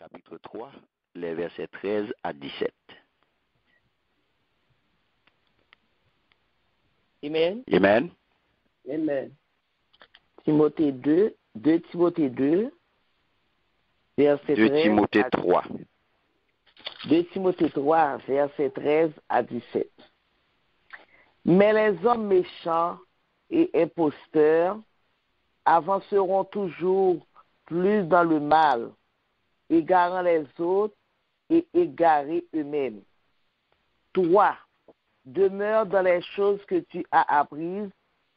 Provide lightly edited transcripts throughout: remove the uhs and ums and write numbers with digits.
chapitre 3, les versets 13 à 17. Amen. Amen. Amen. Timothée 2, 2 Timothée 2, verset 2 13 Timothée à 3. 2 Timothée 3, verset 13 à 17. Mais les hommes méchants et imposteurs avanceront toujours plus dans le mal, égarant les autres et égarés eux-mêmes. Toi, demeure dans les choses que tu as apprises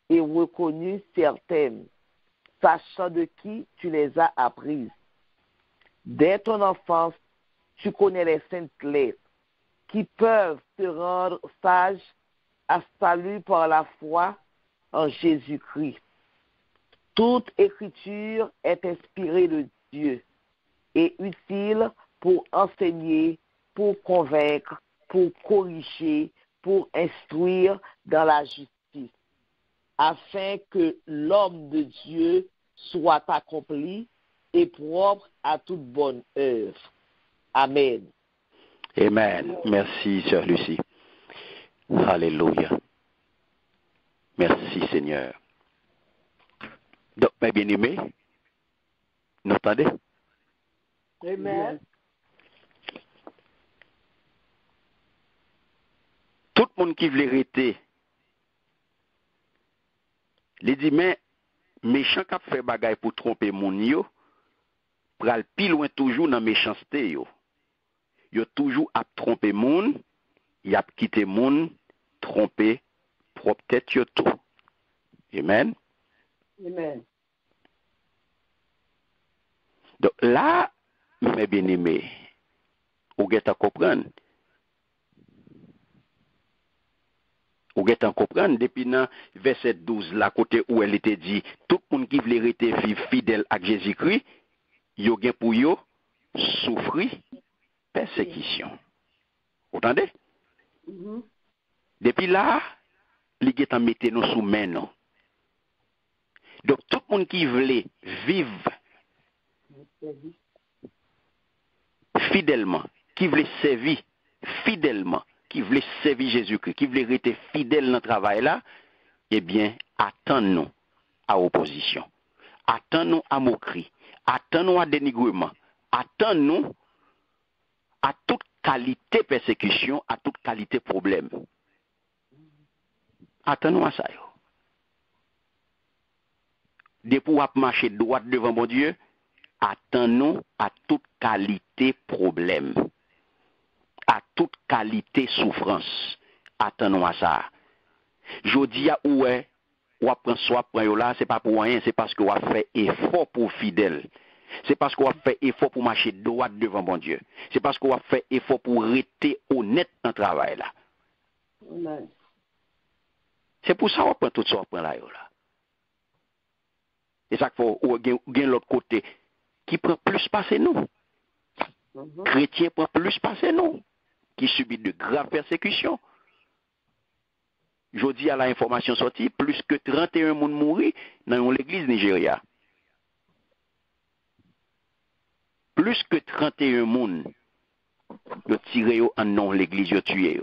et reconnues certaines, sachant de qui tu les as apprises. Dès ton enfance, tu connais les saintes lettres qui peuvent te rendre sage à salut par la foi en Jésus-Christ. Toute écriture est inspirée de Dieu et utile pour enseigner, pour convaincre, pour corriger, pour instruire dans la justice, afin que l'homme de Dieu soit accompli et propre à toute bonne œuvre. Amen. Amen. Merci, Sœur Lucie. Alléluia. Merci, Seigneur. Donc, mes bien-aimés, vous entendez? Amen. Tout le monde qui veut l'arrêter, il dit, mais méchant qui fait bagaille pour tromper mon yo, pral pi loin toujours dans méchanceté yo. Yo toujours à tromper moun, y a quitté moun, tromper propre tête yo tout. Amen. Amen. Donc là, mes bien-aimés, vous êtes à comprendre. Vous êtes à comprendre depuis dans verset 12, là, côté où elle était dit, tout le monde qui veut rester vivre fidèle à Jésus-Christ, yo gen pour yo souffrir persécution. Vous entendez? Depuis là, il est en mettre nous sous main. Non? Donc tout le monde qui veut vivre fidèlement, qui veut servir fidèlement, qui veut servir Jésus-Christ, qui veut rester fidèle dans le travail là, eh bien, attendons-nous à opposition. Attendons-nous à moquerie. Attendons-nous à dénigrement. Attendons-nous à toute qualité persécution, à toute qualité problème. Attendons-nous à ça. Depuis qu'on marcher droit devant mon Dieu, attendons-nous à toute qualité problème. À toute qualité souffrance. Attendons à ça. Je dis à où est, ou prend soit prend là, c'est pas pour rien, c'est parce qu'on a fait effort pour fidèle. C'est parce qu'on a fait effort pour marcher droit devant mon Dieu. C'est parce qu'on a fait effort pour rester honnête dans le travail là. Amen. C'est pour ça qu'on prend tout ça, on prend là. Et ça qu'il faut, ou bien l'autre côté, qui prend plus passer nous. Chrétien prend plus passer nous, qui subit de graves persécutions. Je dis à la information sortie, plus que 31 personnes mourir dans l'église Nigeria. Plus que 31 personnes ont tiré en non l'église, ont tué.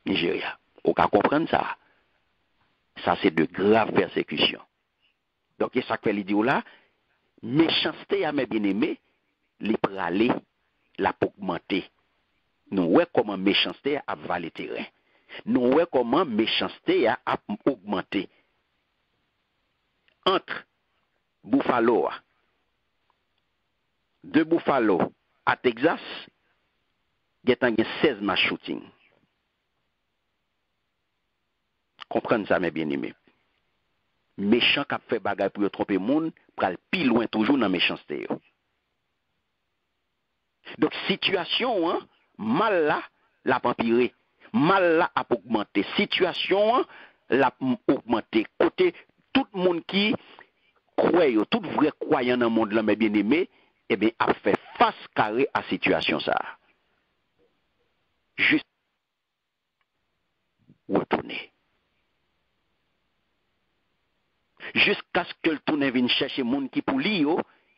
Nigeria. On peut comprendre ça. Ça, c'est de graves persécutions. Donc, c'est ça que fait dit là, méchanceté à mes bien-aimés, les praler, la augmenter. Nous voyons comment méchanceté a valer terrain. Nous voyons comment méchanceté a augmenté. Entre Buffalo, de Buffalo à Texas, il y a 16 match shooting. Comprenez ça, mes bien-aimés. Méchant qui a fait bagay pour tromper le monde, pral plus loin toujours dans la méchanceté. Donc, situation, hein, mal là, l'a empiré. Mal là a augmenté. Situation, hein, l'a augmenté. Côté, tout le monde qui croit, tout vrai croyant dans le monde là, mes bien-aimés, eh bien, a fait face carré à la situation ça. Juste retourner. Jusqu'à ce que le tourne vienne chercher monde qui pour lui,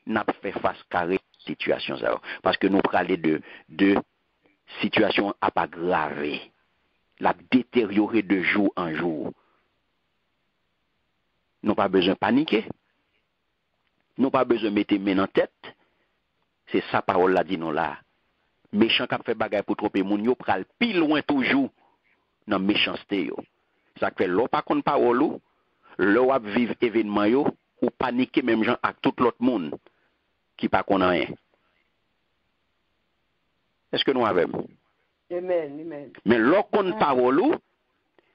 n'a fait face carré situation ça. Parce que nous parlons de situation à pas aggraver, la détériorer de jour en jour. Nous pas besoin de paniquer. Nous pas besoin de mettre main en tête. C'est ça parole là dit nous là. Méchant qui fait bagay pour tromper moun yo pral pi loin toujours dans méchanceté yo. Ça fait l'on pas contre parole ou, l'on va vivre événement yo ou paniquer même gens avec tout l'autre monde qui pas connaît rien. Est-ce que nous avons? Amen, amen. Mais l'on contre parole ou,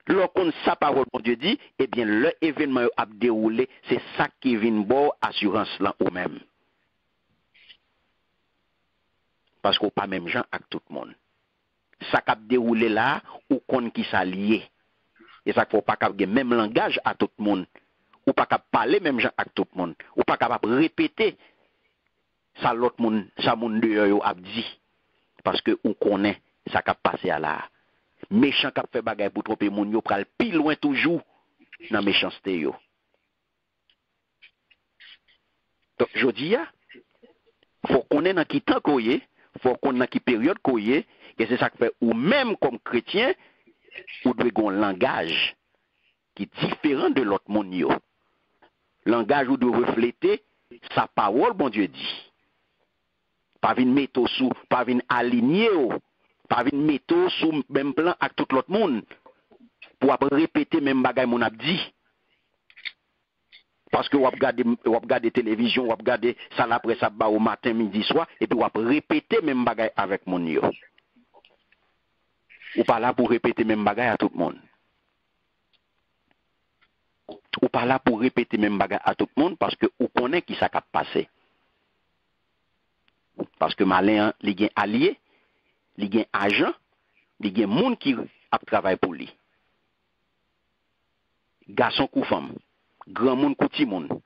l'on contre sa parole mon Dieu dit, eh bien le événement yo a déroulé, c'est ça qui vient bon assurance là ou même. Parce qu'on pas même gens avec tout le monde. Ça qui a déroulé là, ou qu'on qui s'allie. Et ça faut pas qu'il même langage à tout le monde. Ou pas capable parler même gens avec tout le monde. Ou pas capable répéter ça l'autre monde, ça monde dehors a dit. Parce que on connaît ça qui a passé à là. Méchant qui fait bagay pour tromper moun yo pral pi loin toujours dans méchanceté yo. Donc je dis faut qu'on est dans qui temps koye, faut qu'on dans qui période koye, et c'est ça que fait ou même comme chrétien ou doit avoir un langage qui est différent de l'autre monde yo. Langage où doit refléter sa parole bon Dieu dit. Pas vinn mettre sous, pas vinn aligner, pas vinn mettre sous même plan avec tout l'autre monde pour répéter même bagay mon a dit. Parce que vous regardez télévision, vous regardez ça après ça au matin, midi, soir, et puis vous répéter même bagay avec mon yo. Ou pas là pour répéter même bagay à tout le monde. Ou pas là pour répéter même bagay à tout le monde parce que vous connaissez qui ça a passé. Parce que malin, il y a allié, il y a agent, il y a monde qui a travaillé pour lui. Garçon ou femme, grand monde ou petit monde.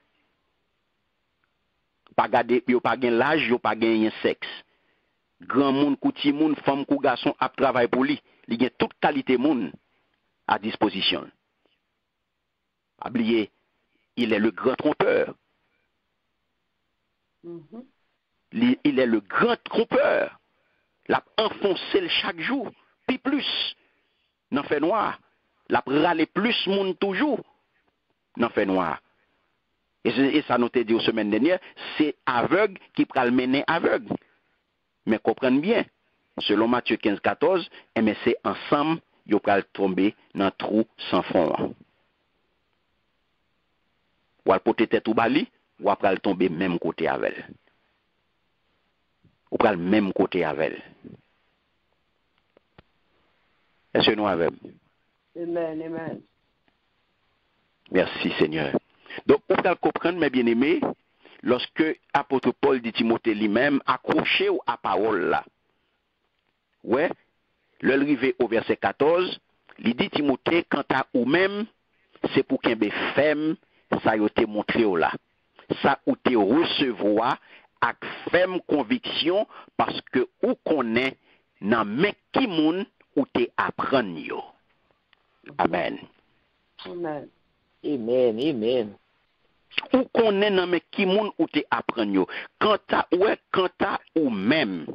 Pas garder, yo pas gen l'âge, yo pas gen sexe. Grand monde ou petit monde, femme ou garçon a travaillé pour lui. Il y a toute qualité monde à disposition. Oubliez, il est le grand trompeur. Il est le grand trompeur. L'a enfoncé chaque jour, puis plus. N'en fait noir. L'a râlé plus monde toujours. N'en fait noir. Et ça nous t'a dit aux semaines dernières, c'est aveugle qui pral mener aveugle. Mais comprenez bien, selon Matthieu 15, 14, mais c'est ensemble, ils pral tomber dans un trou sans fond. Ou al pote tête ou bali, ou pral tomber même côté avec elle. Ou pral même côté avec elle. Est-ce que nous avons? Amen, amen. Merci Seigneur. Donc, pour comprendre, mes bien-aimés, lorsque l'apôtre Paul dit Timothée lui-même, accroché à parole là. Ouais, le rivé au verset 14, il dit Timothée, quant à ou même, c'est pour qu'un femme, ça y te montré là. Ça ou te recevoir avec ferme conviction parce que ou connaît nan men qui moun ou te apprendre yo. Amen. Amen. Amen, amen. Ou connaît nan men qui moun ou te apprendre yo. Quant à ou même.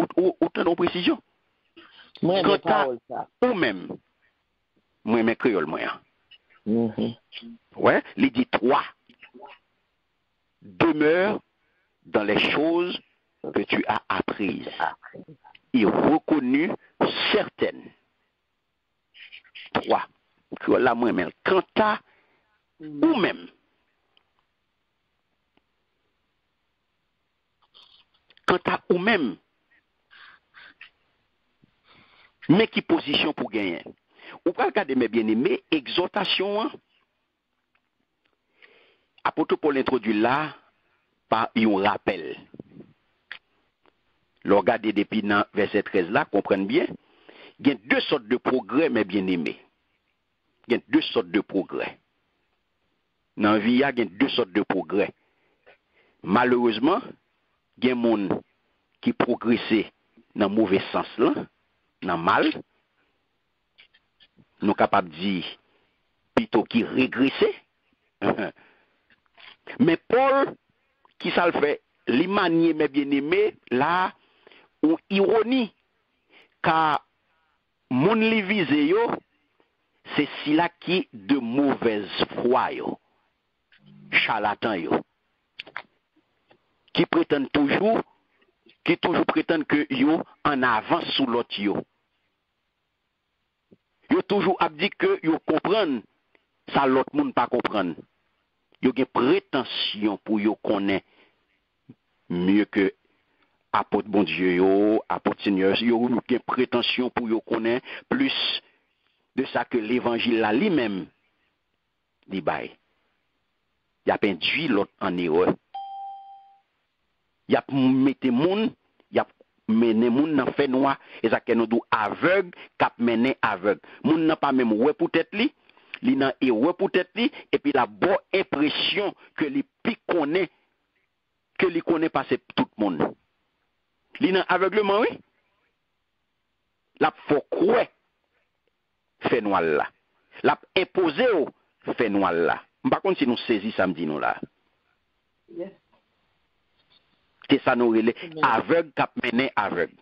Ou t'en précision? Moi, Quant mes à paroles, ça. ou même. Moi, mes créoles, moi. Ouais, il dit 3. Demeure dans les choses que tu as apprises et reconnues certaines. 3. Là, moi-même, quant à ou même. Quant à ou même. Mais qui position pour gagner? Ou pas regarder mes bien-aimés, exhortation, hein? Apôtre Paul introduit là par un rappel. Le regarder depuis dans verset 13 là, comprenez bien, il y a 2 sortes de progrès, mes bien-aimés. Il y a 2 sortes de progrès. Dans la vie, il y a 2 sortes de progrès. Malheureusement, il y a des gens qui progressent dans le mauvais sens là, dans le mal. Nous sommes capables de dire plutôt qui régressait. Mais Paul, qui ça le fait, l'imanier mes bien-aimés, là, ou ironie, car mon li vise yo, c'est cela qui de mauvaise foi yo, charlatan yo, qui prétendent toujours, prétendent que yo en avance sous l'autre yo. Yo toujours a dit que yo comprennent, ça l'autre monde pas comprendre. Yo gen prétention pour yo connaître mieux que apôtre bon Dieu yo, apôtre Seigneur, yo gen prétention pour yo connaître plus de ça que l'évangile là lui-même dit bail. Y a induit l'autre en erreur. Y a mettez moun, y a mené moun nan fait noir et ça que nous dou aveugle cap mené aveugle. Moun n'a pas même ouais pour tête li nan erreur pour tête li et puis la bonne impression que li pi connaît que li connaît passer tout le monde. Li nan aveuglement oui. La faut croire fait noir là. La imposé au fait noir là. Par contre si nous saisissons samedi nous là. Yes. C'est ça nous relè aveugle cap mené aveugle.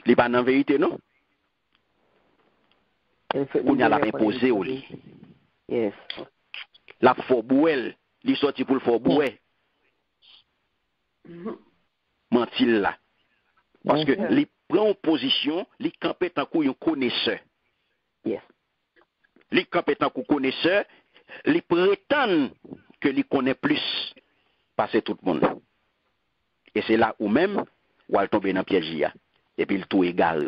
Li pas nan vérité non? On y a la imposé au lit. Yes. La faut bouel, li sorti pour le faut bouel. Mentil là. Parce que li prend en position, li campé tant qu'on connaisseur. Yes. Li campé tant qu'on connaisseur, li prétend que li connaît plus passer tout le monde. Et c'est là où même où elle tombe dans le piège et puis il tout égaré.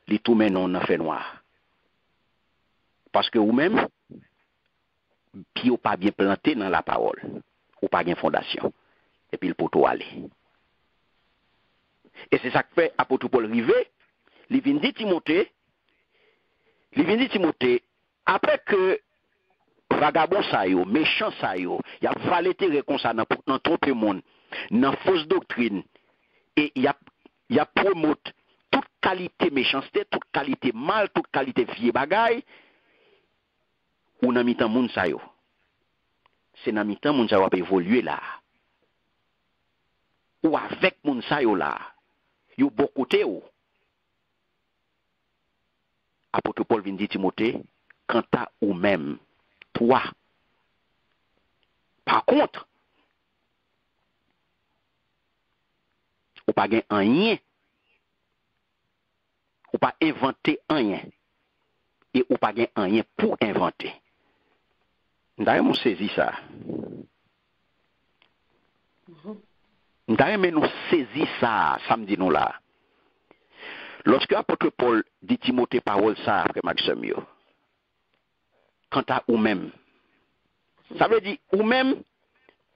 Il tout maintenant dans fait noir. Parce que ou même puis ou pas bien planté dans la parole, ou pas bien fondation. Et puis il peut tout aller. Et c'est ça que fait apôtre Paul rivé, il vient dire Timothée, après que vagabond sa yo, méchant sa yo, y a valété comme ça dans tromper monde, dans fausse doctrine et y a promote toute qualité méchanceté, toute qualité mal, toute qualité vieux bagaille ou nan mitan moun sa yo. C'est nan mitan moun sa yo a évoluer là. Ou avec moun sa yo là. Yo bon côté ou. Apôtre Paul vient dire Timothée, quant à ou même toi. Par contre, ou pas gen rien, ou pas inventer rien, et ou pas gen rien pour inventer. D'ailleurs, on saisit ça. D'ailleurs, nous saisit ça, samedi nous là. Lorsque apôtre Paul dit Timothée parole ça après Maxime yo, quant à ou même, ça veut dire ou même,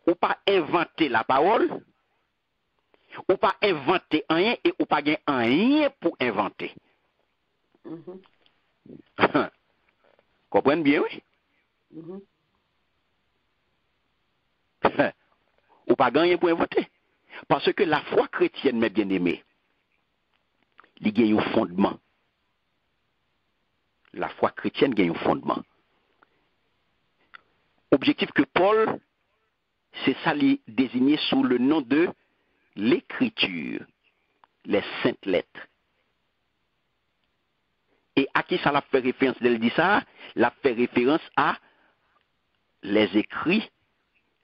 ou pas inventer la parole, ou pas inventer rien et ou pas gagner rien pour inventer. Comprenez bien, oui? Ou pas gagner pour inventer. Parce que la foi chrétienne, mes bien-aimés, il y a un fondement. La foi chrétienne a un fondement. Objectif que Paul, c'est ça, les désigner sous le nom de l'écriture, les saintes lettres. Et à qui ça l'a fait référence? Elle dit ça, l'a fait référence à les écrits.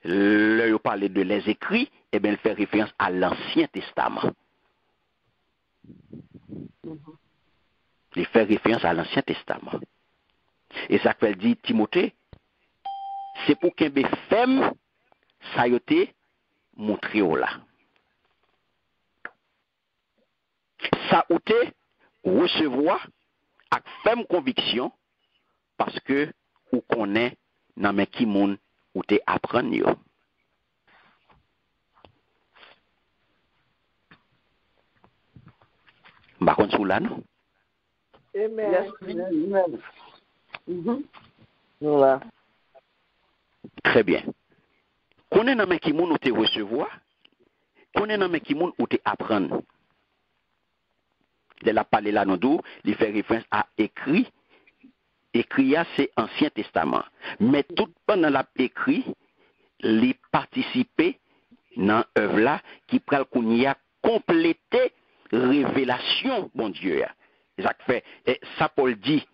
Là, on parlait de les écrits, et bien, elle fait référence à l'Ancien Testament. Il fait référence à l'Ancien Testament. Et ça qu'elle dit, Timothée, c'est pour qu'un femme, ça a été montré là. Ça a été recevoir avec ferme conviction, parce que ou connaît dans mes qui moun ou te apprendre yo. Ba kon sou là non? Amen. Amen. Voilà. Très bien. Connaît dans mes qui moun ou te recevoir, connaît dans mes qui moun ou te apprendre. De la parler là nous il fait référence à écrit écrit, c'est Ancien Testament. Mais tout pendant l'a écrit, les participer dans l'œuvre là, qui pral qu'on y a complété révélation, mon Dieu. Ça fait, ça Paul dit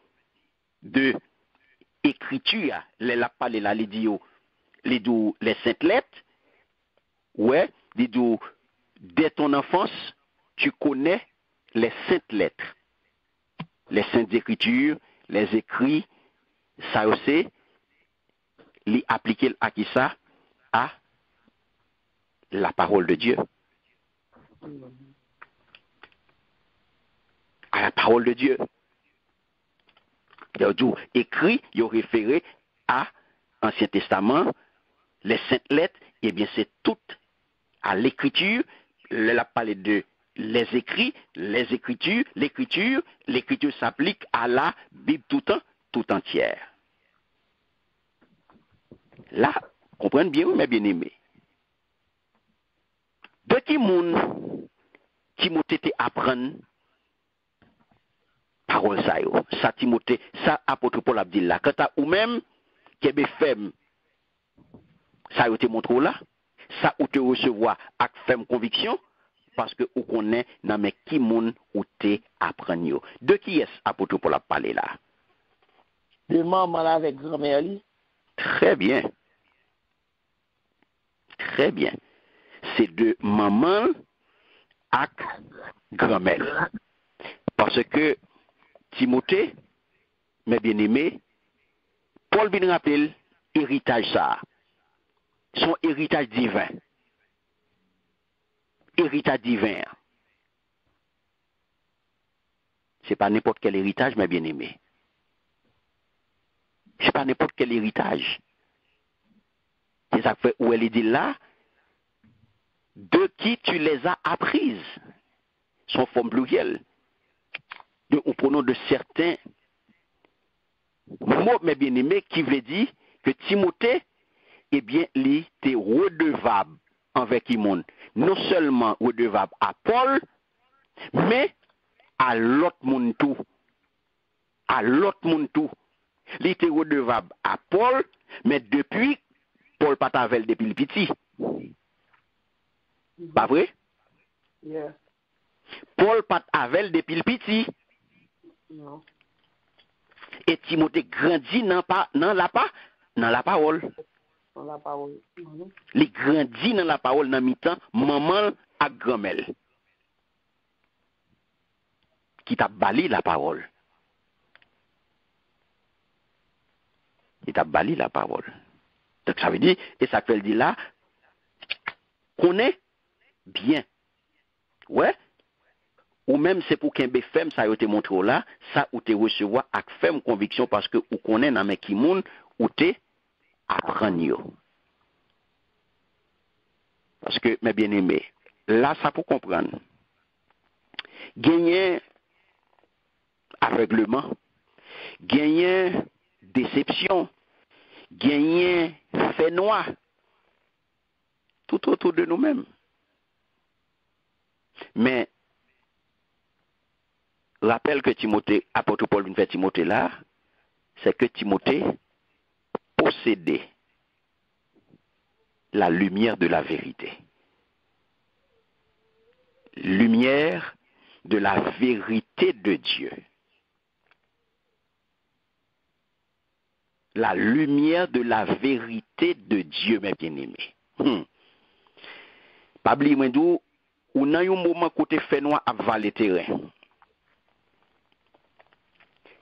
de écriture, les la parlé là, les dit, les saintes lettres, ouais, dit, dès ton enfance, tu connais les saintes lettres, les saintes écritures, les écrits, ça aussi, les appliquer à qui ça? À la parole de Dieu. À la parole de Dieu. Écrit, il référé à l'Ancien Testament, les saintes lettres, eh bien c'est tout à l'écriture, elle a parlé de les écrits, les écritures, l'écriture s'applique à la Bible tout entière. Là, comprenez bien, mes bien-aimés. De qui moun Timothée te apprendre parole ça yo. Ça Timothée, ça apôtre Paul a dit là. Quant à ou même qui est femme, ça yo te montre là, ça ou te recevoir avec ferme conviction parce que ou connaît nan mais qui moun ou te apprendre yo. De qui est apôtre Paul a parlé là? De maman là avec grand-mère li. Très bien. Très bien. C'est de maman avec grand-mère. Parce que Timothée, mes bien-aimés, Paul vient rappeler héritage ça. Son héritage divin. Héritage divin. C'est pas n'importe quel héritage, mes bien-aimés. C'est pas n'importe quel héritage. C'est ça que fait où elle dit là, de qui tu les as apprises. Son forme plurielle. Au pronom de certains mots, mes bien-aimés, qui veut dire que Timothée, eh bien, il était redevable envers qui monde. Non seulement redevable à Paul, mais à l'autre monde tout. À l'autre monde tout. Il était redevable à Paul, mais depuis, Paul pas avec depuis le petit. Pas vrai? Yeah. Paul pas avec depuis le petit. Non. Et Timothée grandit dans la parole. Dans la parole. Il grandit dans la parole dans mi-temps, maman à grand-mère. Qui t'a bali la parole. Qui t'a bali la parole. Donc ça veut dire, et ça fait dire là, connaît bien. Ouais. Ou même c'est pour qu'un femme ça yo te montre là, ça ou te recevoir avec ferme conviction parce que ou connaît dans mes qui moun ou te apprendre yo. Parce que mes bien-aimés, là ça pour comprendre. Gagner aveuglement, gagner déception, gagner fait noir tout autour de nous-mêmes. Mais rappelle que Timothée, apôtre Paul vient faire Timothée là, c'est que Timothée possédait la lumière de la vérité. Lumière de la vérité de Dieu. La lumière de la vérité de Dieu, mes bien-aimés. Pas oublier moi d'où ou nan yon moment côté fait noir à valer terrain.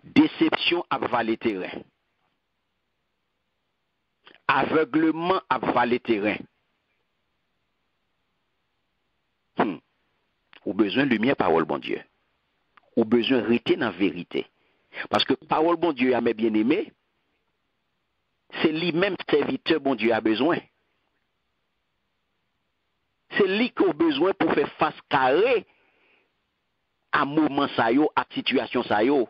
Déception à valer terrain. Aveuglement à valer terrain. Ou besoin de lumière parole bon Dieu. Ou besoin de rester dans la vérité. Parce que parole bon Dieu a mes bien-aimés, c'est lui-même serviteur bon Dieu a besoin. C'est lui qui a besoin pour faire face carré à moment ça yo, à situation ça yo.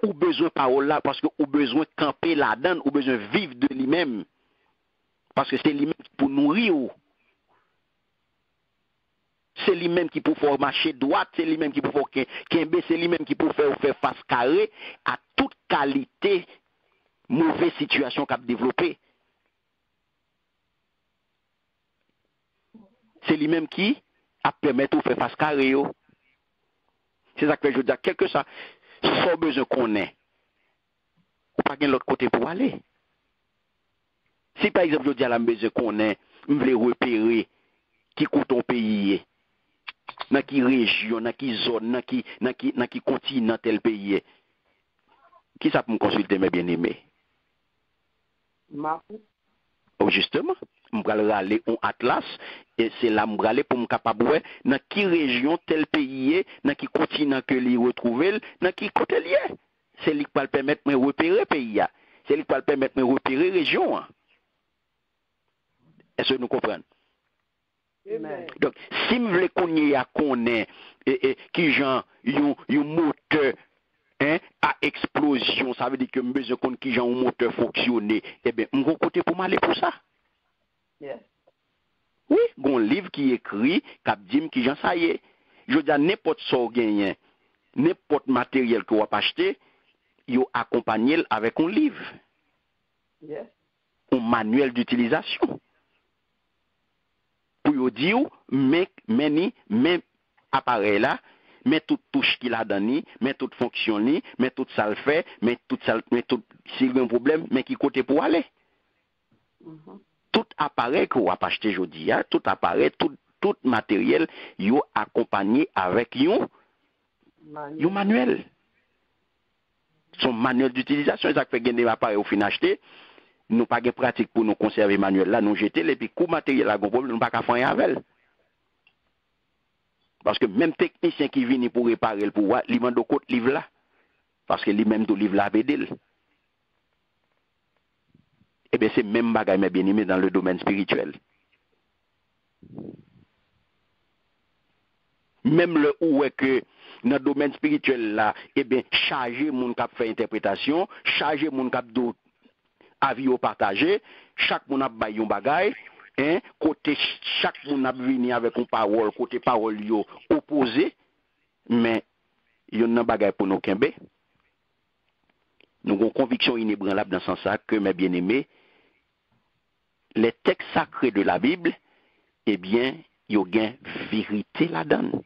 Ou besoin parole là parce que ou besoin camper là-dedans, ou besoin vivre de lui-même. Parce que c'est lui-même pour nourrir ou. C'est lui-même qui peut faire marcher droite, c'est lui-même qui peut faire kembe, c'est lui-même qui peut faire face carré à toute qualité mauvaise situation qu'a développé. C'est lui-même qui a permis de faire face carré. C'est ça que je veux dire. Quel que soit son besoin qu'on ait, ou pas de l'autre côté pour aller. Si par exemple, je dis à la besoin qu'on ait, je veux repérer qui coûte ton pays, dans quelle région, dans quelle zone, dans quel continent tel pays, qui ça peut me consulter, mes bien-aimés? Oh, justement, je vais aller en Atlas, et c'est là que je vais aller pour me capable de dans quelle région tel pays, dans quel continent que l'y retrouver, dans quel côté lié. C'est lui qui va permettre de repérer le pays. C'est lui qui va permettre de repérer la région. Est-ce que nous comprenons? Amen. Donc, si vous voulez qu'on y a qui genre un moteur à explosion, ça veut dire que besoin qu'on qui genre un moteur fonctionner, eh bien, on va côté pour m'aller pour ça. Yes. Oui, un livre qui écrit, qui dit qui genre ça y est. Je veux dire, n'importe ce gagné, n'importe matériel que vous achetez, vous accompagnez avec un livre. Yes. Un manuel d'utilisation. Pour vous dire, mais appareil là, mais toute touche qu'il a donné, mais toute fonction, mais tout ça le fait, mais tout s'il y a un problème, mais qui côté pour aller. Tout appareil que vous avez acheté aujourd'hui, tout appareil, tout matériel, vous accompagné avec un manuel. Son manuel d'utilisation, ça fait gagner l'appareil au fin acheter. Nous pas de pratique pour nous conserver manuel là, nous jeter et puis coup matériel là gon problème, nous pas faire avec. Parce que même technicien qui vient pour réparer le pouvoir, il demande d'autres livre là. Parce que lui-même tout livre là pédale. Eh bien c'est même bagaille mais bien aimé dans le domaine spirituel. Même le où est que dans le domaine spirituel là, eh bien charger moun qui fait interprétation, charger moun qui d'autres avis au partagé, chaque moun a bay yon bagay, côté chaque moun a vini avec une parole, côté parole yo opposé, mais yon nan bagay pour nous kembe. Nous avons conviction inébranlable dans ce sens que mes bien-aimés, les textes sacrés de la Bible, eh bien, yon gen vérité là-dedans.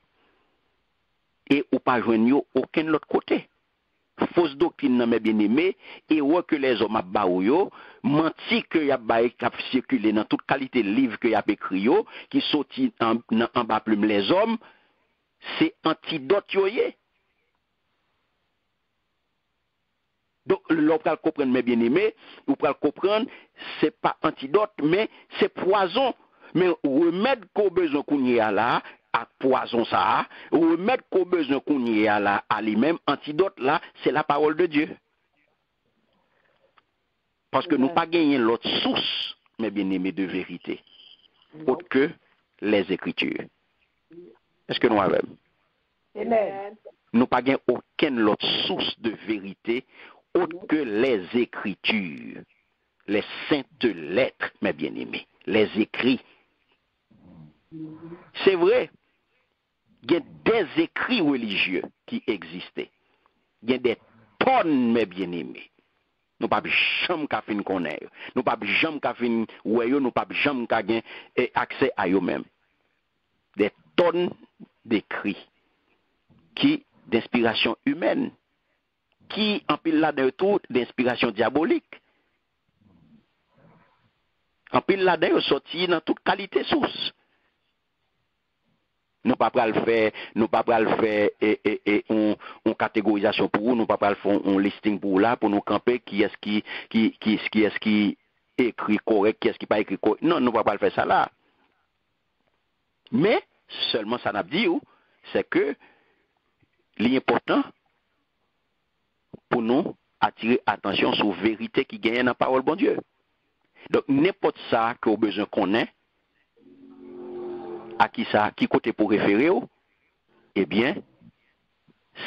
Et ou pas joindre aucun autre côté. Fausse doctrine mes bien-aimés et ouais que les hommes a yo menti que y a bail qui circulé dans toute qualité de livre que y a écrit yo qui sorti en bas plume les hommes, c'est antidote yo yé. Donc l'on peut comprendre mes bien-aimés, ou peut comprendre c'est pas antidote mais c'est poison. Mais remède qu'on besoin qu'on y a là à poison ça, remède qu'on besoin qu'on y a là à lui-même, antidote là, c'est la parole de Dieu. Parce que nous pas gagné l'autre source, mes bien-aimés, de vérité, autre que les Écritures. Est-ce que nous avons? Amen. Nous pas gagné aucune autre source de vérité, autre que les Écritures, les saintes lettres, mes bien-aimés, les écrits. C'est vrai. Il y a des écrits religieux qui existaient. Il y a des tonnes, mes bien-aimés. Nous ne pouvons jamais faire connaître. Nous ne pouvons jamais faire nous ne pouvons jamais avoir accès à eux-mêmes. Des tonnes d'écrits qui d'inspiration humaine, qui en pile là-dedans tout d'inspiration diabolique. En pile là-dedans sorti dans toute qualité source. Nous pas le faire, nous pas le faire une catégorisation pour vous, nous pas le faire un listing pour là pour nous camper qui est-ce qui écrit correct, qui est-ce qui pas écrit correct. Non, nous pas le faire ça là. Mais seulement ça n'a dit c'est que l'important pour nous attirer attention sur la vérité qui gagne dans la parole bon Dieu. Donc n'importe ça que vous besoin qu'on ait à qui ça, qui côté pour référer, eh bien,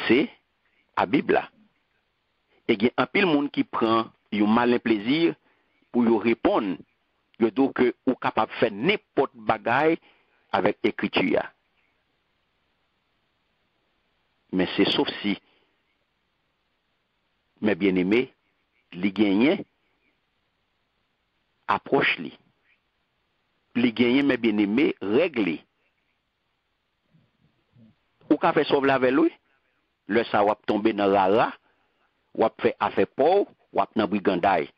c'est la Bible là. Et il y a un pile monde qui prend un malin plaisir pour y répondre. Il dit que vous capable de faire n'importe bagaille avec l'écriture. Mais c'est sauf si, mes bien-aimés, les gagnants approche li. Les gagnants, mes bien-aimés, règle. Ou qu'a fait sauver avec lui, le ça va tomber dans la rara, ou va faire affaire pauvre, ou va dans brigandaille.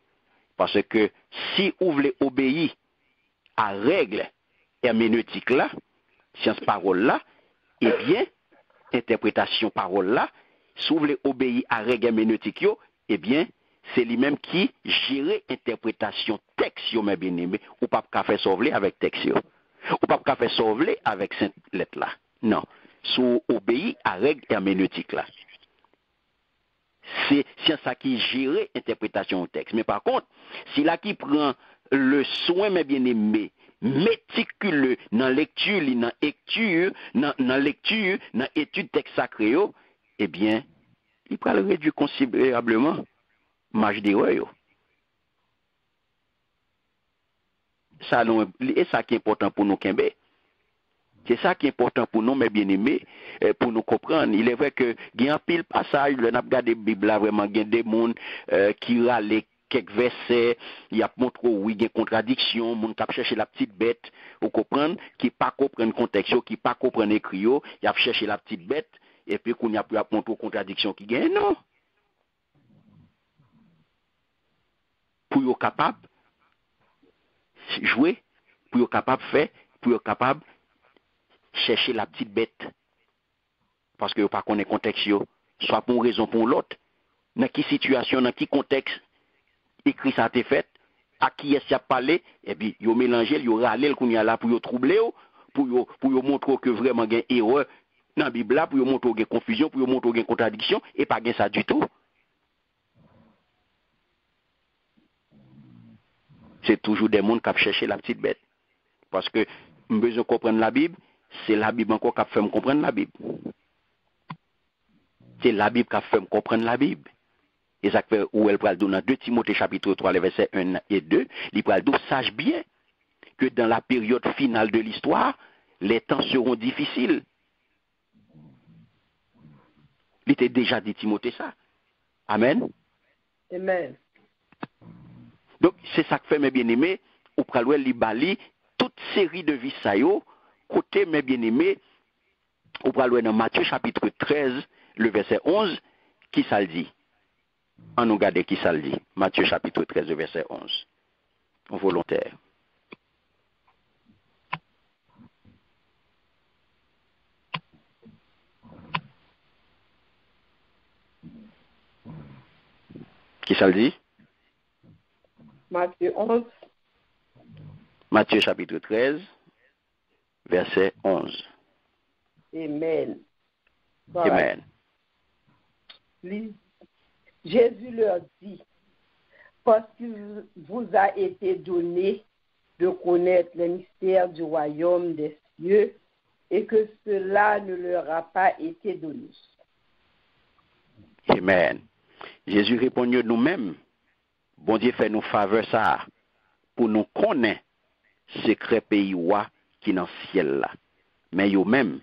Parce que si vous voulez obéir à règle herméneutique là, science parole là, eh bien, interprétation parole là, si vous voulez obéir à règle herméneutique yo, eh bien, c'est lui-même qui gère interprétation texte yo, mes bien-aimés, ou pas qu'à faire sauver avec texte yo. Ou pas qu'à faire sauver avec cette lettre là. Non. Si vous obéissez à règle herméneutique là. C'est ça qui gère interprétation au texte. Mais par contre, si là qui prend le soin, mes bien-aimés, méticuleux dans lecture, dans étude texte sacré, eh bien, il peut le réduire considérablement. Marge d'erreur. Ça, et ça qui est important pour nous, Kembe. C'est ça qui est important pour nous, mes bien-aimés, pour nous comprendre. Il est vrai que il y a un pile passage, le n'a regardé la Bible là, vraiment, il y a des gens qui râlent quelques versets, il y a montré oui, il y a une contradiction, moun qui cherché la petite bête, vous comprenez, qui pas comprendre le contexte, qui pas comprendre l'écrit, il a cherché la petite bête, et puis qu'on y a pu montrer contradiction qui gagne, non. Pour être capable de jouer, pour être capable de faire, pour être capable chercher la petite bête. Parce que vous ne connaissez pas le contexte, soit pour une raison ou pour l'autre. Dans quelle situation, dans quel contexte, écrit ça a été fait, à qui est-ce qu'il a parlé, et puis vous mélangez, vous râlez qu'on y a là pour vous troubler, pour vous montrer que vraiment il y a une erreur dans la Bible, pour vous montrer qu'il y a une confusion, pour vous montrer qu'il y a une contradiction, et pas ça du tout. C'est toujours des gens qui cherchent la petite bête. Parce que nous avons besoin de comprendre la Bible, c'est la Bible encore qui fait me comprendre la Bible. C'est la Bible qui fait me comprendre la Bible. Et ça fait où elle parle dans 2 Timothée chapitre 3, les versets 1 et 2, il parle d'où sache bien que dans la période finale de l'histoire, les temps seront difficiles. Il était déjà dit Timothée ça. Amen. Amen. Donc, c'est ça que fait mes bien-aimés, ou praloué libali, toute série de vies ça yo, côté mes bien-aimés, ou praloué dans Matthieu chapitre 13, le verset 11, qui ça le dit? On nous regarde qui ça le dit. Matthieu chapitre 13, le verset 11. Volontaire. Qui ça le dit? Matthieu 11. Matthieu chapitre 13, verset 11. Amen. Amen. Jésus leur dit, parce qu'il vous a été donné de connaître les mystères du royaume des cieux et que cela ne leur a pas été donné. Amen. Jésus répondit nous-mêmes, bon Dieu fait nous faveur ça, pour nous connaître secret pays qui dans le ciel là. Mais eux-mêmes,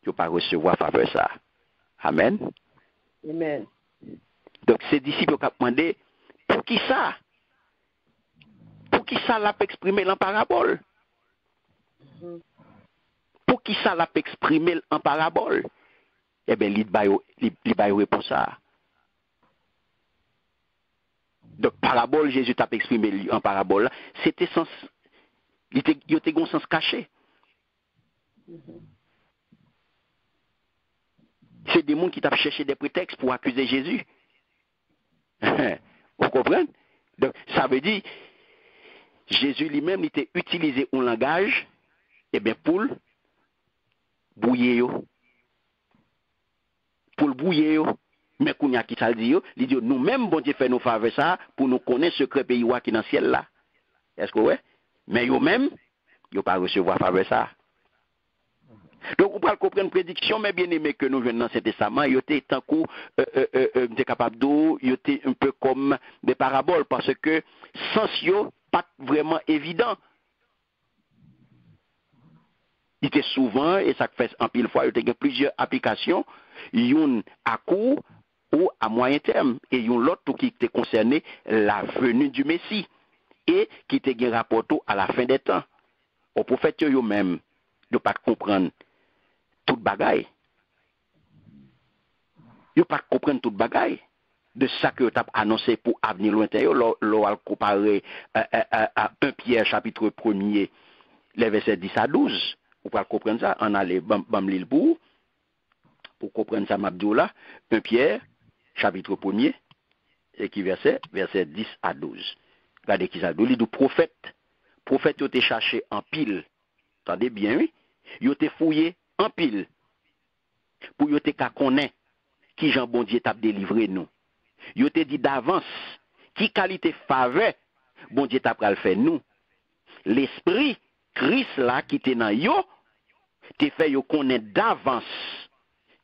ils ne pas recevoir faveur ça. Amen. Amen. Donc ces disciples ont demandé, pour qui ça? Pour qui ça l'a exprimé en parabole? Pour qui ça l'a exprimé en parabole? Eh bien, il va répondre ça. Donc, parabole, Jésus t'a exprimé en parabole, c'était sens, il était un sens caché. C'est des gens qui t'ont cherché des prétextes pour accuser Jésus. Vous comprenez? Donc, ça veut dire, Jésus lui-même, il était utilisé un langage, eh bien, pour bouiller. Pour le bouiller. Mais qu'on y a qui ça dit, il dit, nous-mêmes, bon Dieu fait nous faveur ça, pour nous connaître ce secret pays qui est dans le ciel là. Est-ce que ouais? Mais eux-mêmes, ils n'ont pas recevoir faveur ça. Donc, on peut comprendre une prédiction, mais bien aimé que nous venons dans cet testament, il était tant coup, capable d'eau, il était un peu comme des paraboles, parce que sens yo pas vraiment évident. Il était souvent, et ça fait en pile fois, il y a plusieurs applications, Une à court ou à moyen terme. Et une l'autre qui était concerné la venue du Messie. Et qui était un rapport à la fin des temps. Au prophète eux-mêmes, de pas comprendre toute bagaille. Ils pas comprendre toute bagaille de ça que tu as annoncé pour avenir lointain. L'on comparé à 1 Pierre chapitre 1er, les versets 10 à 12. Vous pouvez comprendre ça. On a les bam l'île pour comprendre ça, Mabdou là. 1 Pierre chapitre 1er, et qui verset 10 à 12. Regardez qui ça. Il dit prophète, ils ont été cherché en pile. Attendez bien, oui. Ils ont été fouillés en pile. Pour qu'ils te connaissent qui Jean bon Dieu t'a délivré nous. Ils ont été dit d'avance qui qualité faveur bon Dieu t'a pral fait nous. L'esprit Christ là qui était dans yo te fait yo connaître d'avance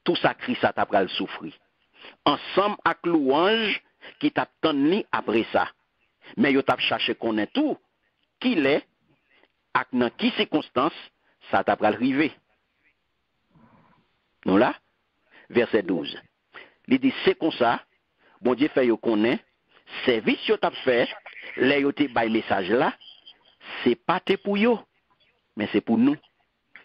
tout ça Christ a t'a pral souffrir. Ensemble avec louange qui t'a tenu après ça. Mais yo t'a cherché connaître tout qui l'est ak dans qui circonstance ça t'a pral arriver. Nous là, verset 12. Il dit c'est comme ça, bon Dieu fait yo connaît, service yo t'a fait, les yo te bay message là, c'est pas pour yo, mais c'est pour nous.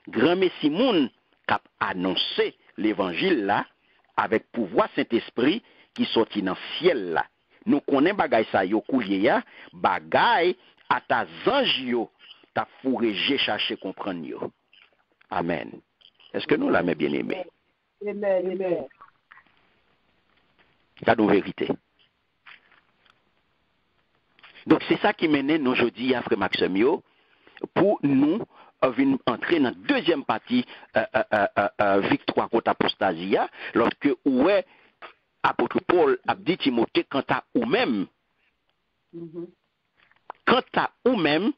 Grand Messie moun cap annoncer l'évangile là avec pouvoir Saint-Esprit qui sorti dans ciel là. Nous connaissons bagay ça yo coulier ya, bagay à ta ange yo, ta fourré j'ai cherché comprendre yo. Amen. Est-ce que nous l'avons bien aimé? Amen. C'est la vérité. Donc c'est ça qui mène nous aujourd'hui à Frère Maxime pour nous entrer dans la deuxième partie victoire contre apostasie lorsque ouais apôtre Paul a dit Timothée quant à ou-même quant à ou-même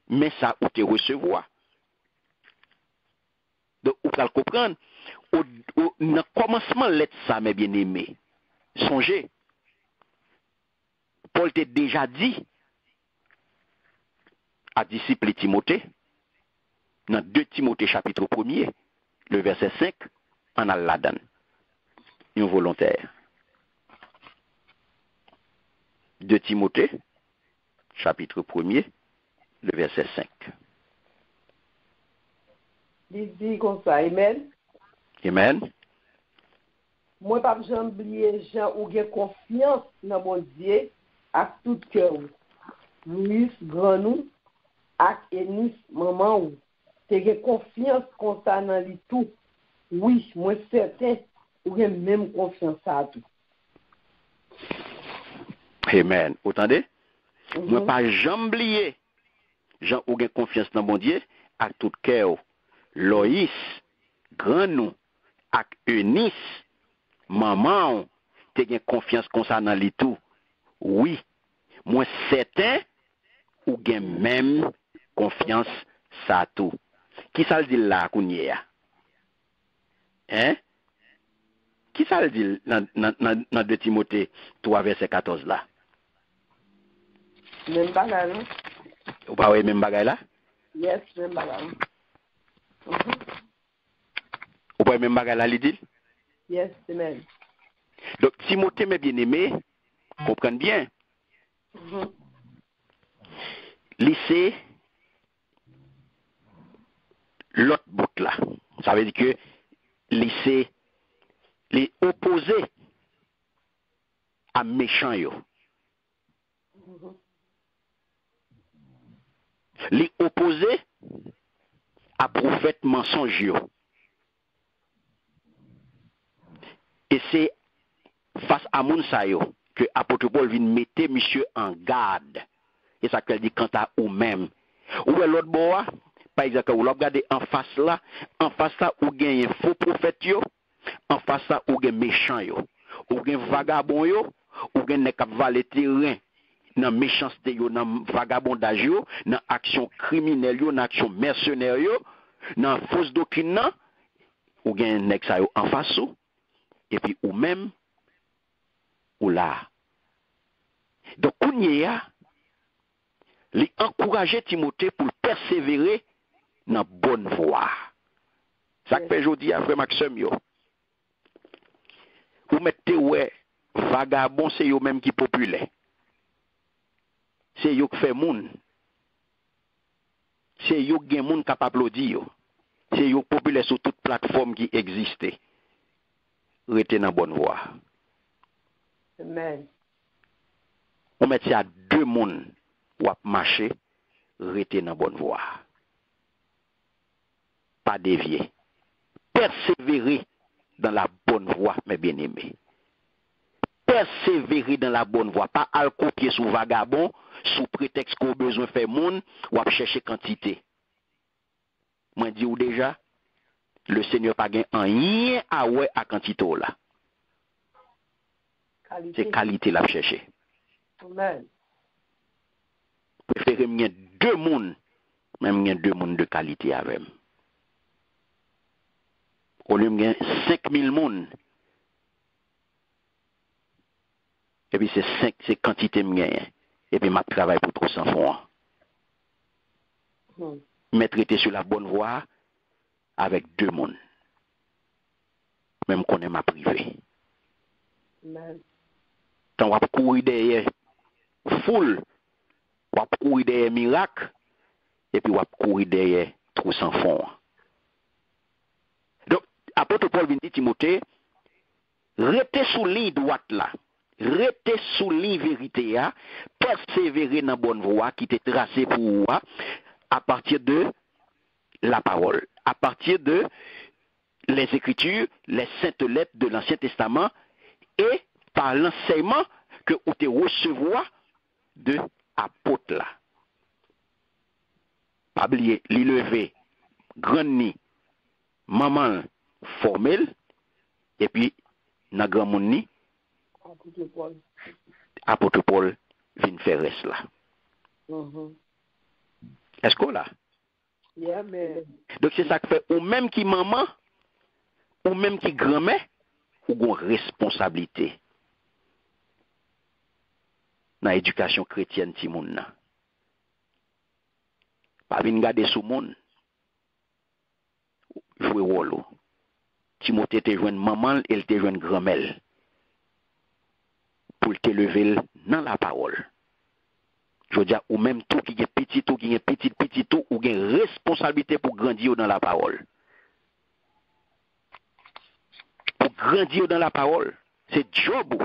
mais ça ou te recevoir. Donc vous pouvez comprendre au commencement lettre ça mes bien-aimés. Songez, Paul t'a déjà dit à disciple Timothée, dans 2 Timothée chapitre 1er, le verset 5, en Al-Ladan, un volontaire. 2 Timothée chapitre 1er, le verset 5. Il dit comme ça, amen. Amen. Moi, pas besoin d'oublier gens ou gen confiance dans mon Dieu avec tout cœur. Louis, grand nous, avec Enis, maman ou. Tu gen confiance concernant lui tout. Oui, moi certain, ou gen même confiance à tout. Amen. Vous entendez? Moi, pas jamais oublier gens ou gen confiance dans mon Dieu avec tout cœur. Loïs, grand nous, avec Eunice, maman, tu as confiance concernant les tout. Oui, moi certain ou gen même confiance ça tout. Qui ça le dit là, Kounia? Hein? Qui ça le dit dans 2 Timothée 3, verset 14 là? Même bagay là? Ou pas oui, même bagay là? Yes, même bagay. Ou pas même bagay là, il dit? Yes, amen. Donc, Timothée, mes bien-aimés, comprennent bien. Lycée, l'autre bout là. Ça veut dire que lycée, les opposés à méchants yo. Les opposés à prophète mensonge yo. Et c'est face à moun sa yo que apôtre Paul vient mettre monsieur en garde. Et ça qu'elle dit quant à ou même. Ou l'autre bois, par exemple, ou regardez en face là, ou gagne faux prophète yo, en face là ou gagne méchant yo, ou gagne vagabond yo, ou gagne nek k'ap vale terrain dans méchanceté yo, dans vagabondage yo, dans action criminelle yo, dans action mercenaire yo, dans fausse doctrine nan, ou gagne nek sa yo en face ou, et puis ou même ou là. Donc Kounia li encourager Timothée pour persévérer dans bonne voie. Ça que fait aujourd'hui à frère Maxime yo. Ou mettez ouais, vagabond, c'est eux même qui populaire. C'est eux qui fait moun. C'est eux qui moun qui applaudit. C'est eux populaire sur toute plateforme qui existe. Restez dans la bonne voie. Amen. On met ça à deux moun ou à marcher, restez dans la bonne voie. Pas dévier. Persévérer dans la bonne voie, mes bien-aimés. Persévérer dans la bonne voie. Pas à copier sous vagabond, sous prétexte qu'on a besoin de faire monde, ou à chercher quantité. Moi, dis ou déjà, le Seigneur pas gain rien à ouais à quantité là. C'est qualité la chercher. Amen. Préférez m'y deux mondes, même m'y deux mondes de qualité avec. Au lieu de 5000 monde. Et puis c'est quantité m'y et puis m'a travail pour 300 francs. Mettre était sur la bonne voie avec deux mondes. Même qu'on est ma privé. Amen. Tant on va courir derrière foule, on va courir derrière miracle, et puis on va courir derrière 300 fonds. Donc, apôtre Paul vient dire Timothée, restez sous ligne droite là, restez sous ligne vérité là, persévérez dans la bonne voie qui était tracée pour vous à partir de la parole, à partir de les Écritures, les saintes lettres de l'Ancien Testament et par l'enseignement que vous te recevoir de apôtre là. Pas oublier, li lever, grand ni, maman formel, et puis, dans grand monde ni, apôtre Paul vient faire reste là. Est-ce qu'on là? Yeah, mais... Donc c'est ça que fait, ou même qui maman, ou même qui grand-mère, ou une responsabilité dans l'éducation chrétienne ti moun nan. Pas vinn garder sous moun. Jouer rôle. Timothée te joine maman, elle te joine grand-mère. Pour te lever dans la parole. Je veux dire, ou même tout qui est petit, tout qui est petit, tout, ou une responsabilité pour grandir dans la parole. Pour grandir dans la parole, c'est job.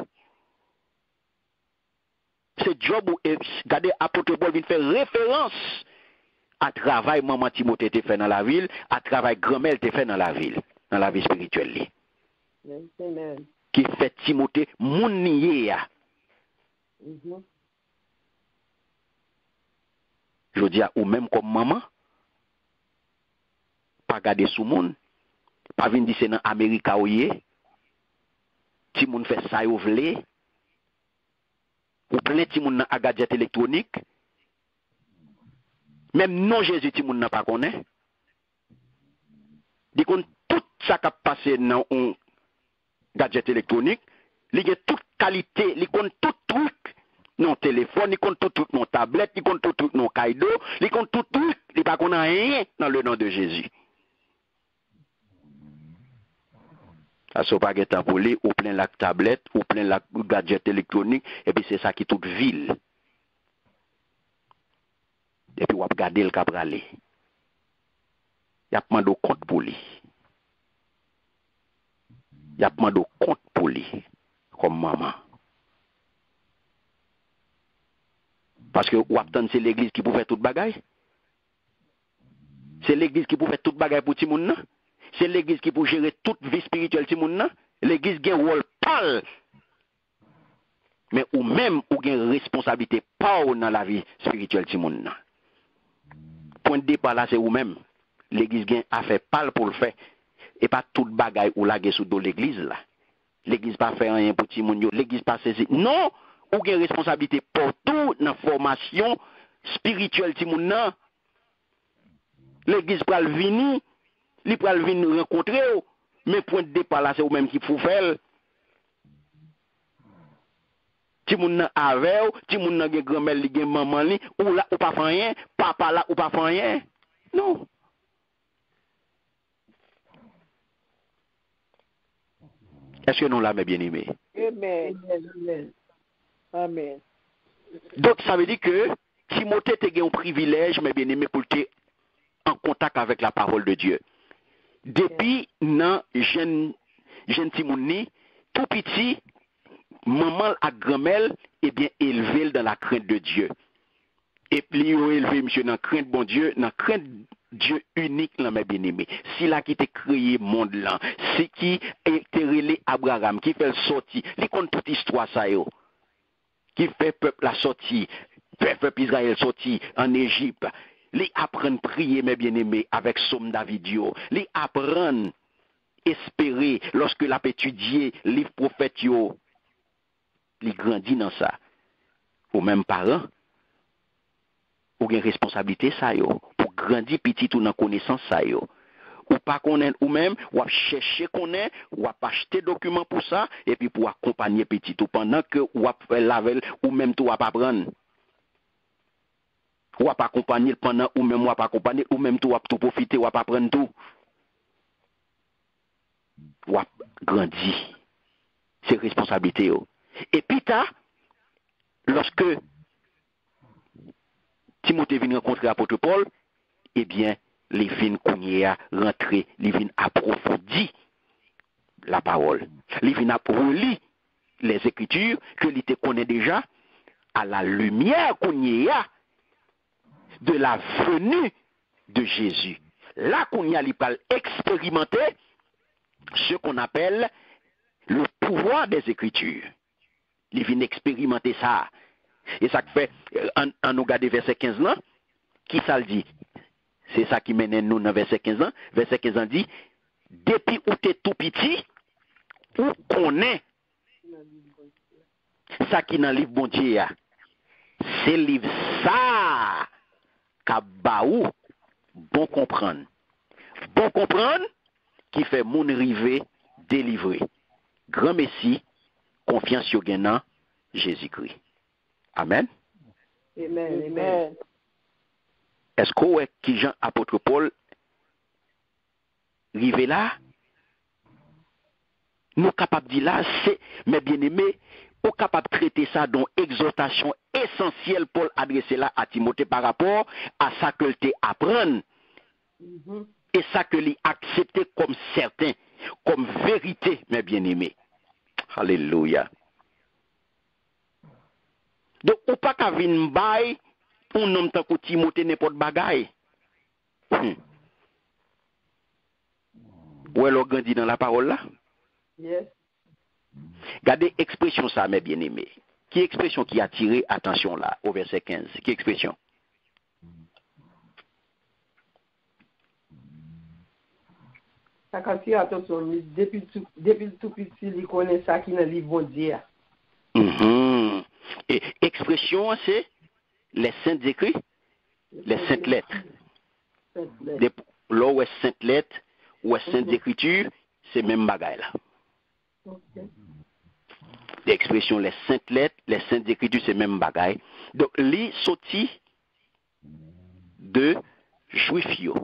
C'est job où, regardez, apôtre Paul vient faire référence à travail maman Timothée te fait dans la ville, à travail grand-mère te fait dans la ville spirituelle. Amen. Qui fait Timothée moun nié. Je dis ou même comme maman, pas garder sous moun, pas venir dire c'est dans Amérique ou yé, ti moun fait ça ou vle, ou plein ti moun nan gadget électronique, même non Jésus ti moun nan pas connaît. Di kon tout ça qui passé dans un gadget électronique, li gen toute qualité, li kon tout truc non téléphone, li kon tout truc non tablette, li kon tout truc non kaido, li kon tout truc, li pas connaît rien dans le nom de Jésus. Ça so pas gen pour li ou plein la tablette, ou plein la gadget électronique et puis c'est ça qui toute ville. Et puis, on va regarder le cabralé. Il y a demandé compte pour lui. Il y a demandé compte pour lui, comme maman. Parce que c'est l'église qui peut faire toute bagaille. C'est l'église qui peut faire toute bagaille pour tout le monde. C'est l'église qui peut gérer toute vie spirituelle tout le monde. L'église a un rôle pâle. Mais ou même ou a une responsabilité pas dans la vie spirituelle tout le monde. Point de départ là, c'est vous-même. L'église a fait parle pour le faire. Et pas toute bagaille ou la sous de l'église là. L'église pas fait rien pour tout le monde. L'église pas saisi. Non, ou une responsabilité pour tout dans la formation spirituelle tout le monde. L'église pral venir, li pral venir rencontrer, mais point de départ là, c'est vous-même qui faut faire. Ti moun nan avec, ti moun nan gen grand-mère li gen maman li, ou là ou pas faire rien, papa là ou pas faire rien. Non. Est-ce que nous l'avons bien aimé? Amen. Amen. Amen. Donc, ça veut dire que Timothée a un privilège, mes bien-aimés, pour être en contact avec la parole de Dieu. Depuis, dans jeune Timouni, tout petit, maman à grand-mère, eh bien, élevé dans la crainte de Dieu. Et puis, il a élevé, monsieur, dans la crainte bon Dieu, dans la crainte Dieu unique, là, mes bien-aimés. Si là qui t'a créé monde là, c'est qui est relé Abraham, qui fait le sorti, il compte toute histoire ça, yo. Qui fait peuple la sortie, peuple Israël sorti en Égypte. Les apprennent prier, mes bien-aimés, avec Somme Davidio. Les apprennent espérer lorsque l'a étudié livre prophète yo. Les grandit dans ça. Ou même parents, ou une responsabilité ça yo. Pour grandir petit ou dans connaissance ça yo. Ou pas connaître ou même ou chercher connaître ou acheter documents pour ça et puis pour accompagner petit ou pendant que ou fait lavel ou même tout pas apprendre ou pas accompagner pendant ou même ou pas accompagner ou même tout tout profiter ou pas prendre tout ou grandir c'est responsabilité yo. Et puis lorsque Timothée vient rencontrer l'apôtre Paul, eh bien les vins à rentrer, les vins approfondir la parole. Les vins relire les Écritures que l'on connaît déjà à la lumière de la venue de Jésus. Là qu'on y a expérimenter ce qu'on appelle le pouvoir des Écritures. Il vient expérimenter ça. Et ça fait, en nous regarder verset 15 là, qui ça le dit? C'est ça qui mène nous dans verset 15 ans. Verset 15 ans dit, depuis où tu es tout petit, ou connaît ça qui dans le livre bon Dieu, c'est le livre ça qu'a baou bon comprendre. Bon comprendre qui fait moun rive délivré. Grand Messie, confiance sur Genan, Jésus-Christ. Amen. Amen. Amen. Est-ce que qui Jean apôtre Paul rive là? Nous capables de dire là, c'est, mes bien-aimés, nous capables de traiter ça dans exhortation essentielle Paul adressé là à Timothée par rapport à ça que tu apprends. Et ça que lui accepté comme certain, comme vérité, mes bien-aimés. Alléluia. Donc, ou pas qu'à venir bail, on nomme tant que Timothée n'importe bagaille. Où est-ce grandi dans la parole là? Yes. Regardez expression ça, mes bien-aimés. Qui expression qui a attiré attention là, au verset 15? Qui expression? Ça quand tu attention, depuis tout petit, il connaît ça qui dans le livre bon Dieu. Et expression, c'est les saintes écrits, les saintes lettres. Là où est sainte lettre, où est sainte écriture, c'est même bagaille là. L'expression les saintes lettres, les saintes écritures, c'est même bagaille. Donc, les sorti de juifs yo.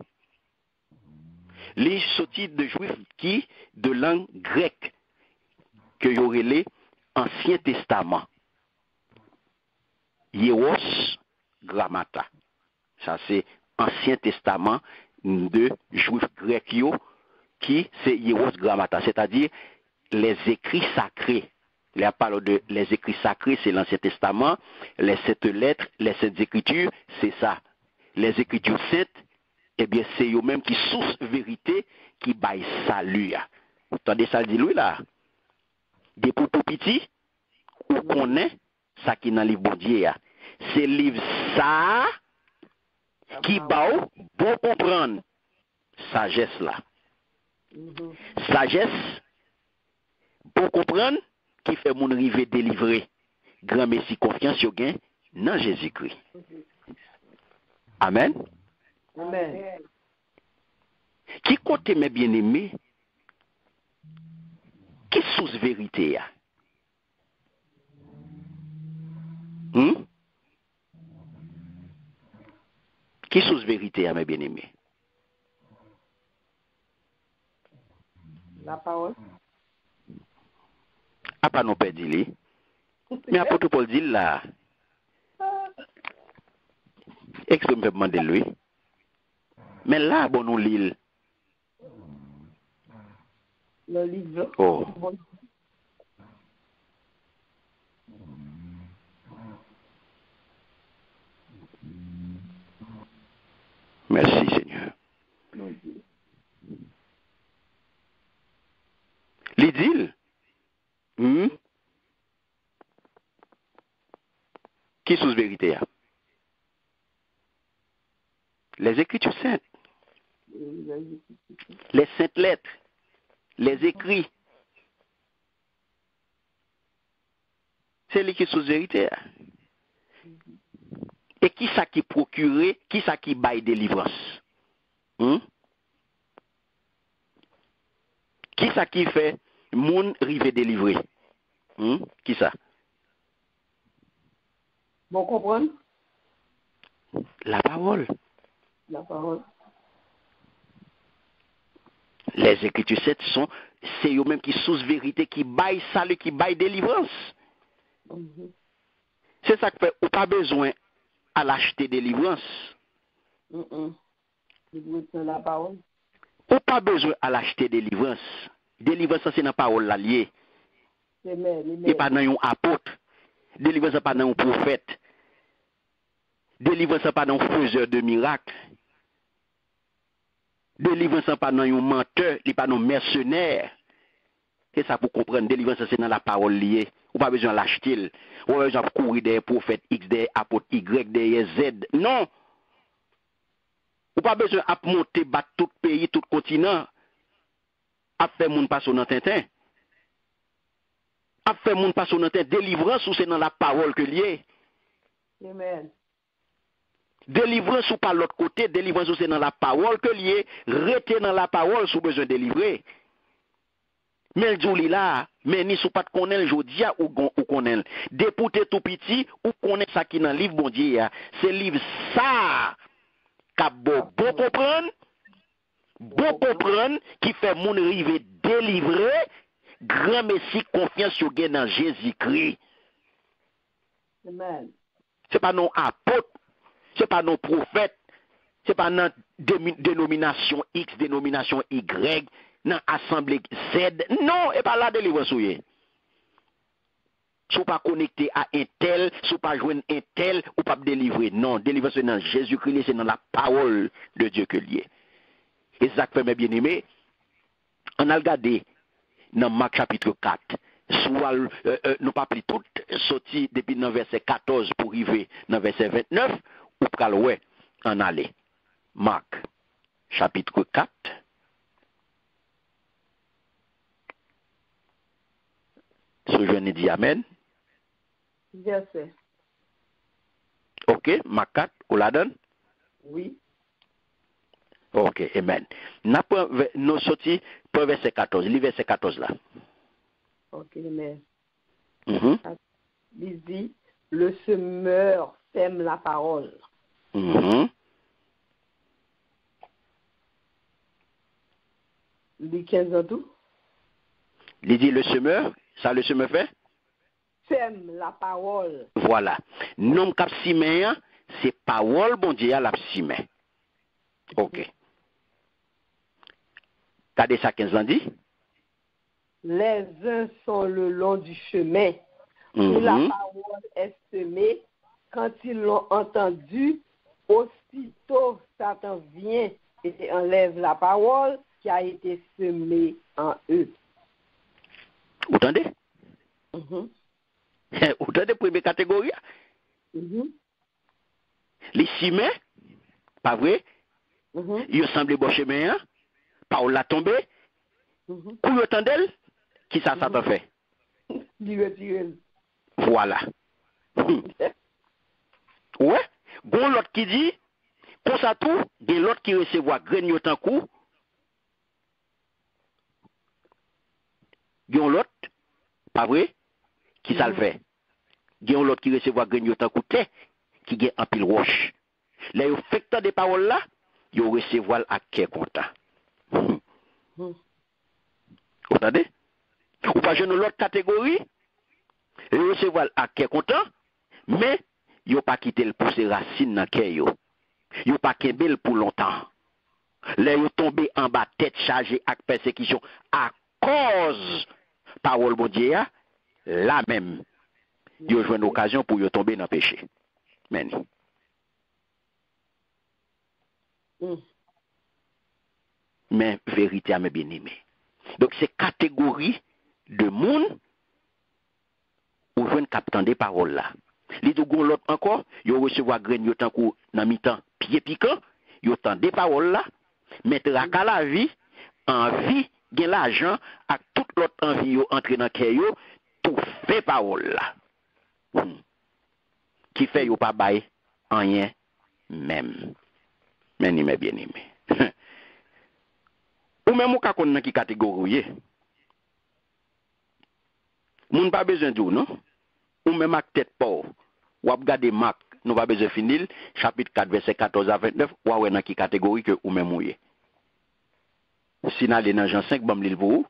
Les sorti de juifs qui de langue grecque que y aurait les Ancien Testament. Hieros Grammata. Ça c'est Ancien Testament de juifs grecs yo qui c'est Hieros Grammata, c'est-à-dire les écrits sacrés. Il parle de les écrits sacrés, c'est l'Ancien Testament, les sept lettres, les sept écritures, c'est ça. Les écritures saintes, eh bien c'est eux-mêmes qui source vérité qui baille salut. Vous entendez ça dit lui là? Des pour tout petit, ou connaît ça qui dans le livre bon Dieu. C'est le livre ça qui baille bon comprendre sagesse là. Sagesse bon comprendre qui fait mon rive délivré. Grand Messie confiance sur gain dans Jésus-Christ. Amen. Amen. Qui côté mes bien-aimés? Qui source vérité a? Qui source vérité à mes bien-aimés? La parole. A pas non perdu li. Mais apôtre Paul dit là. Est-ce que me demander lui? Mais là, bon, nous l'île. Le livre. Oh. Bon. Merci, Seigneur. L'idylle. Qui sous vérité? Les Écritures saintes. Les saintes lettres. Les écrits. C'est lui qui sous vérité. Et qui ça qui procure, qui ça qui baille délivrance? Qui ça qui fait moun rive délivré? Qui ça? Bon, comprendre? La parole. La parole. Les Écritures saintes c'est eux-mêmes qui sous vérité, qui baille salut, qui baille délivrance. C'est ça que fait, ou pas besoin à l'acheter délivrance. La parole. Ou pas besoin à l'acheter délivrance. Délivrance, c'est dans la parole la liée. Et pas dans un apôtre. Délivrance, pas dans un prophète. Délivrance, pas dans un faiseur de miracles. Délivrance, pas dans un menteur, il pas dans un mercenaire. C'est ça pour comprendre. Délivrance, c'est dans la parole liée. Ou pas besoin de l'acheter. Ou pas besoin de courir des prophètes X, des apôtres Y, des Z. Non. Ou pas besoin de monter, battre tout pays, tout continent. A faire moun passer dans Tintin. A faire moun passer dans Tintin. Délivrance ou c'est dans la parole que lié. Amen. Délivrance ou pas l'autre côté. Délivrance ou c'est dans la parole que lié. Rester dans la parole sous besoin de délivrer. Mais le jour là, mais ni sous pas de connaître jodia ou connaître. Député tout petit ou connaître ça qui dans le livre bon Dieu. C'est livre ça. Qu'a bon comprendre. Bon comprendre qui fait moun rive délivré, grand messie confiance sur gain dans Jésus-Christ. Amen. C'est pas non apôtre, c'est pas non prophète, c'est pas non dénomination X, dénomination Y, dans assemblée Z. Non, et pas la délivrance souye. Sou pas connecté à un tel, sou pas joindre un tel, ou pas délivrer. Non, délivrance c'est dans Jésus-Christ, c'est dans la parole de Dieu que lié. Et ça fait mes bien-aimés, on a regardé dans Marc chapitre 4, soit nous pas pris tout sorti depuis dans verset 14 pour arriver dans verset 29, ou pral ouais, en aller. Marc chapitre 4. Ce jeune dit Amen. Verset. Ok, Marc 4, ou la donne? Oui. Ok, amen. Nous sortis pour verset 14. Lis verset 14 là. Ok, amen. Mm-hmm. Il dit, le semeur sème la parole. Mm-hmm. Lis 15 ans tout. Il dit le semeur, ça le semeur fait? Sème la parole. Voilà. Nom cap simen, c'est parole bon Dieu à la simen. Ok. Regardez ça 15 ans dit. Les uns sont le long du chemin où la parole est semée. Quand ils l'ont entendu, aussitôt Satan vient et enlève la parole qui a été semée en eux. Vous entendez? Vous entendez première catégorie? Les simen, pas vrai? Ils semblent bon chemin, parole la tombée. Où vous entendez? Qui ça Satan fait? Voilà. Ouais. Gon l'autre qui dit, comme ça tout, de l'autre qui recevoir grain tant coup. Gon l'autre, pas vrai? Qui ça le fait? Gon l'autre qui recevoir grain tant coup qui gagne en pile roche. Là, yo fait tant de paroles là, yo recevoir à cœur content. Vous entendez? Ou pas jeune l'autre catégorie, et recevoir à qui est content, mais yo pas quitter le pousser racine dans cœur yo. Yo pas kembel pour longtemps. Là yo tombé en bas tête chargée avec persécution à cause parole bon Dieu là même. Yo joue une occasion pour yo tomber dans le péché. Meni. Mais vérité à mes bien-aimés. Donc c'est catégorie de monde ou joindre captant des paroles là. Li do gon l'autre encore, yo recevoir graine yo tant kou nan mi-temps pied piquant, yo tant des paroles là, mettre à la vie, envie, gen l'argent ak tout l'autre envie yo entrer dans cœur yo, tout fait parole là. Qui fait yo pas bail rien même. Mais ni mes bien-aimés. Ou même ou ka konn nan ki catégorie. Moun pas besoin d'ou non? Ou même ak tête pauvre. Ou ap gade Marc, nous pas besoin finir, chapitre 4 verset 14 à 29, ou ouais dans qui catégorie que ou même ouye. Si nous allons dans Jean 5, bam l'il pour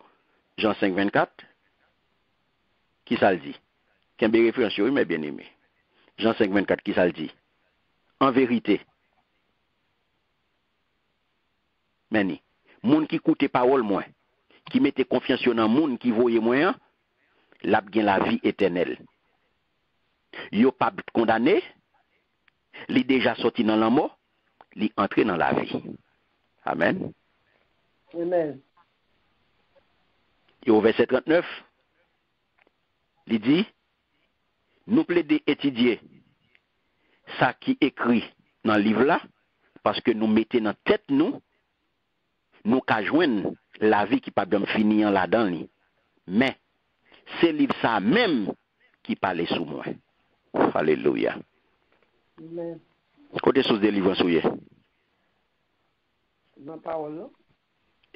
Jean 5 24. Qui ça le dit? Qu'un référence oui mais bien aimé. Jean 5 24 qui ça le dit? En vérité. Meni, moun qui écoute parole moi, qui mette confiance dans moun qui voye moi, l'a gen la vie éternelle. Yo pas condamné, li déjà sorti dans la mort, li entré dans la vie. Amen. Amen. Et au verset 39, il dit, nous plaidons étudier ça qui écrit dans le livre là, parce que nous mettons dans tête nous qu'à joindre la vie qui pas bien finir là-dedans. Mais c'est livre ça même qui parle sous moi. Alléluia. Amen. Côté sous délivrance souillé. Dans parole là?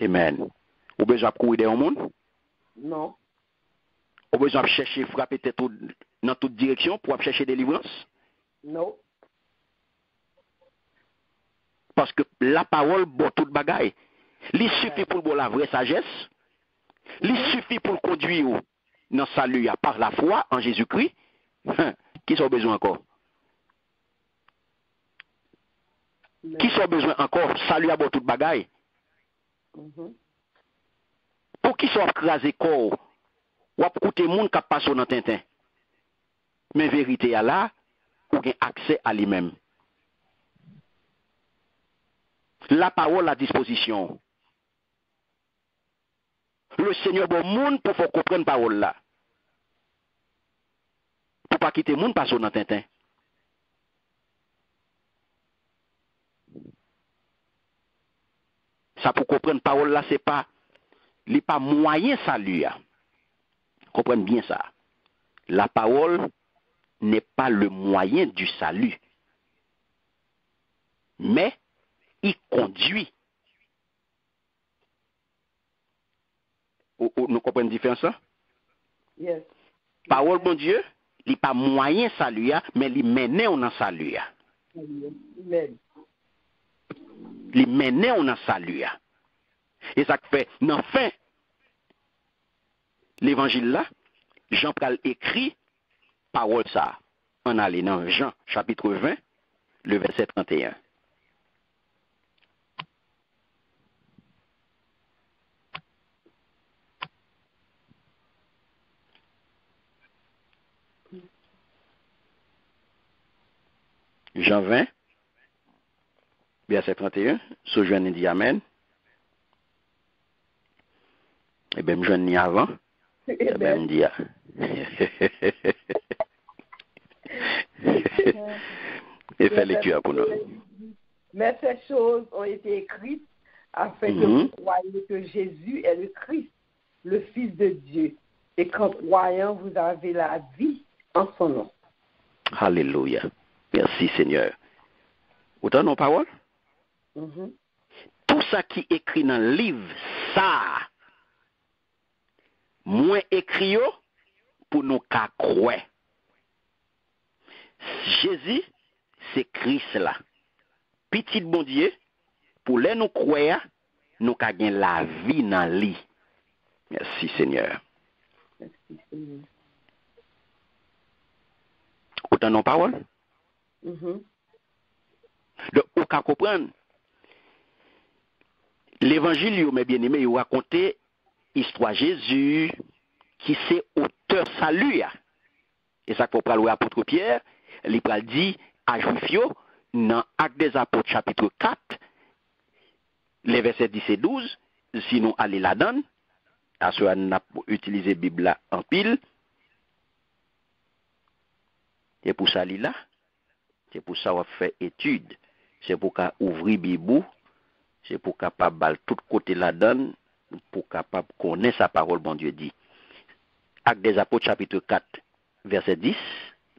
Amen. Ou besoin de courir dans le monde? Non. Ou besoin de chercher frapper tête dans toute direction pour chercher délivrance? Non. Parce que la parole bon toute bagaille. Il suffit pour la vraie sagesse. Il suffit pour conduire dans le salut par la foi en Jésus-Christ. Qui sont besoin encore? Qui sont besoin encore? Salut à bon toute bagaille. Pour qui sont écrasés corps? Ou à écouter moun qui passe dans Tintin. Mais vérité à là, ou gain accès à lui-même. La parole à disposition. Le Seigneur bon monde pour faire comprendre parole là. Pour pas quitter monde passer dans Tintin. Ça pour comprendre parole là c'est pas moyen salut. Comprenez bien ça. La parole n'est pas le moyen du salut. Mais il conduit. Nous comprenons la différence? Yes. Parole bon Dieu, il n'est pas moyen salut, mais il mène on en salut. Amen. Il mène on en salut. Et ça fait, dans fin, l'évangile là, Jean pral écrit parole ça. On allait dans Jean chapitre 20, le verset 31. Jean 20, verset 31, ce jeune dit Amen. Eh bien, je n'y avant. Eh bien, me dit. Et fait lecture pour nous. Mais ces choses ont été écrites afin que vous croyiez que Jésus est le Christ, le Fils de Dieu, et qu'en croyant, vous avez la vie en son nom. Alléluia. Merci Seigneur. Autant nos paroles? Tout ça qui est écrit dans le livre, ça, moins écrit pour nous qu'à croire. Jésus, c'est Christ là. Petit bon Dieu, pour les nous croire, nous qu'à gagner la vie dans lui. Merci Seigneur. Autant non parole. Mhm. Donc, on peut comprendre. L'évangile, mes bien-aimés, il raconte l'histoire de Jésus qui c'est auteur salut. Et ça qu'on parle l'apôtre Pierre, il dit à Juifio dans Actes des Apôtres chapitre 4, les versets 10 et 12, sinon allez la donne, à ce qu'on a utilisé la Bible là en pile. Et pour ça, là, c'est pour ça qu'on fait étude. C'est pour qu'on ouvre la Bible, c'est pour capable de tout côté la donne, pour capable connaître sa parole, bon Dieu dit. Actes des Apôtres chapitre 4, verset 10,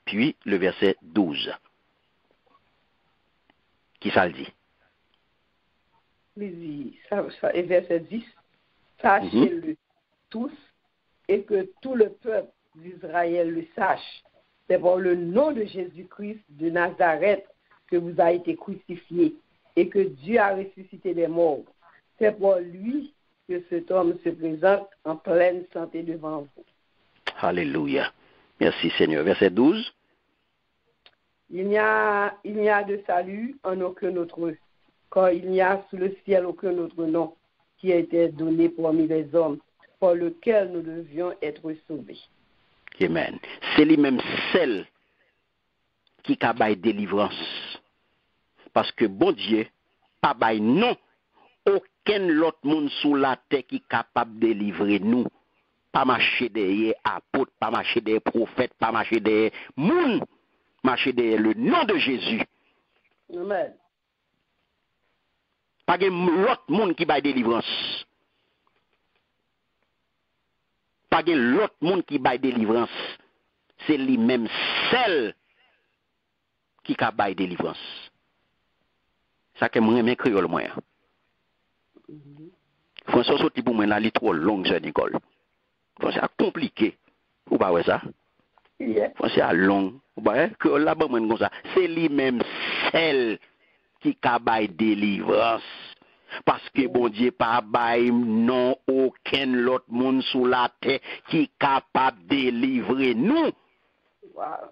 puis le verset 12. Qui ça le dit? Il dit, et verset 10, sachez-le tous et que tout le peuple d'Israël le sache. C'est pour le nom de Jésus-Christ de Nazareth que vous avez été crucifié et que Dieu a ressuscité des morts. C'est pour lui que cet homme se présente en pleine santé devant vous. Alléluia. Merci Seigneur. Verset 12. Il n'y a de salut en aucun autre, car il n'y a sous le ciel aucun autre nom qui a été donné parmi les hommes, par lequel nous devions être sauvés. Amen. C'est lui-même celle qui a bail délivrance. Parce que bon Dieu, pas bail non, aucun autre monde sous la terre qui est capable de délivrer nous. Pas marcher derrière apôtres, pas marcher derrière prophètes, pas marcher derrière monde, marcher derrière le nom de Jésus. Amen. Pas l'autre monde qui bail délivrance. Pas l'autre monde qui bail délivrance. C'est lui-même celle qui a bail délivrance. Ça que moi, mes créole, moi. François sorti pour moi, là, il est trop long, c'est Nicole. Français a compliqué. Ou pas, ouais, ça? Yeah. Français a long. Ou pas, que là-bas, moi, comme ça. C'est lui-même celle qui a bail délivrance. Parce que bon Dieu pas bail non aucun autre monde sous la terre qui est capable de délivrer nous. Wow.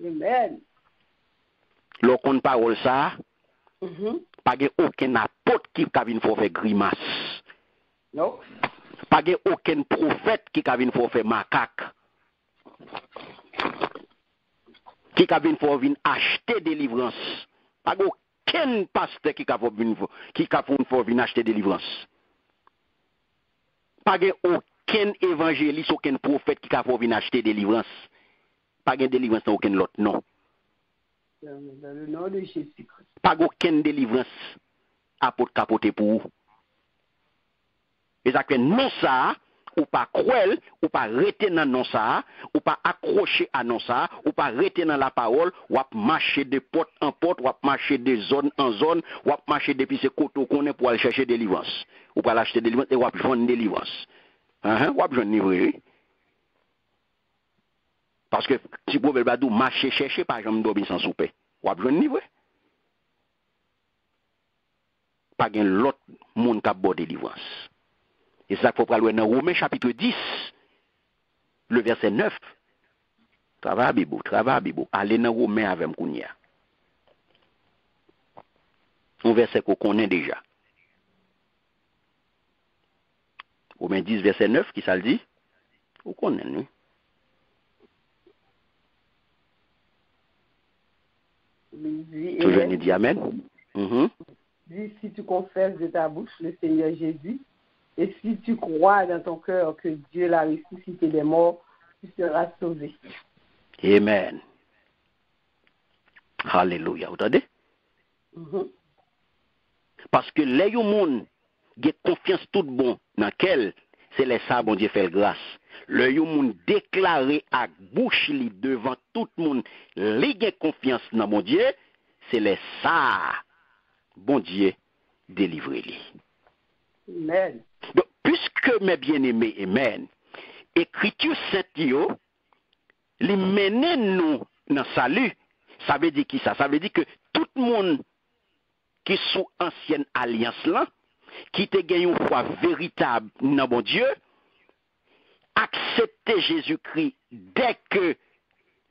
Amen. Lorsqu'on parle ça, Mm-hmm. pas aucun apôtre qui a venir faire grimace. Non. Pas aucun prophète qui a venir faire macaque. Qui a venir acheter délivrance. Pas aucun pasteur qui a venir acheter délivrance. Pas aucun évangéliste, aucun prophète qui a venir acheter délivrance. Pas de délivrance dans aucun autre nom. Dans le nom de Jésus-Christ. Pas aucune délivrance apôtre capoté pour vous. Et ça que non ça, ou pas cruel, ou pas rester dans non ça, ou pas accrocher à non ça, ou pas rester dans la parole, ou pas marcher de porte en porte, ou pas marcher de zone en zone, ou pas marcher depuis ce côté qu'on est pour aller chercher délivrance. Ou pas l'acheter délivrance et ou pas joindre délivrance. Ou pas joindre livrer. Parce que si vous pouvez dire marcher chercher par exemple dormir sans souper, ou pas joindre livrer. Pas gen l'autre monde qui a beau délivrance. Et c'est ça qu'il faut prendre dans Romains chapitre 10, le verset 9. Travail Bible. Allez dans Romains avec Mkounia. Un verset qu'on connaît déjà. Romains 10, verset 9, qui ça le dit? Vous connaissez, nous. Tu veux nous dire Amen? Dis, si tu confesses de ta bouche le Seigneur Jésus, et si tu crois dans ton cœur que Dieu l'a ressuscité des morts, tu seras sauvé. Amen. Alléluia. Vous entendez? Parce que les gens qui ont confiance tout bon dans quel, c'est les ça, bon Dieu fait grâce. Le gens déclaré à bouche devant tout le monde, les qui ont confiance dans mon Dieu, c'est les ça, bon Dieu, délivrez-les. Amen. Donc, puisque mes bien-aimés, amen, écriture sainte, les mène nous dans le salut, ça veut dire qui ça? Ça veut dire que tout le monde qui est sous ancienne alliance là, qui te gagne une foi véritable dans mon Dieu, accepté Jésus-Christ dès que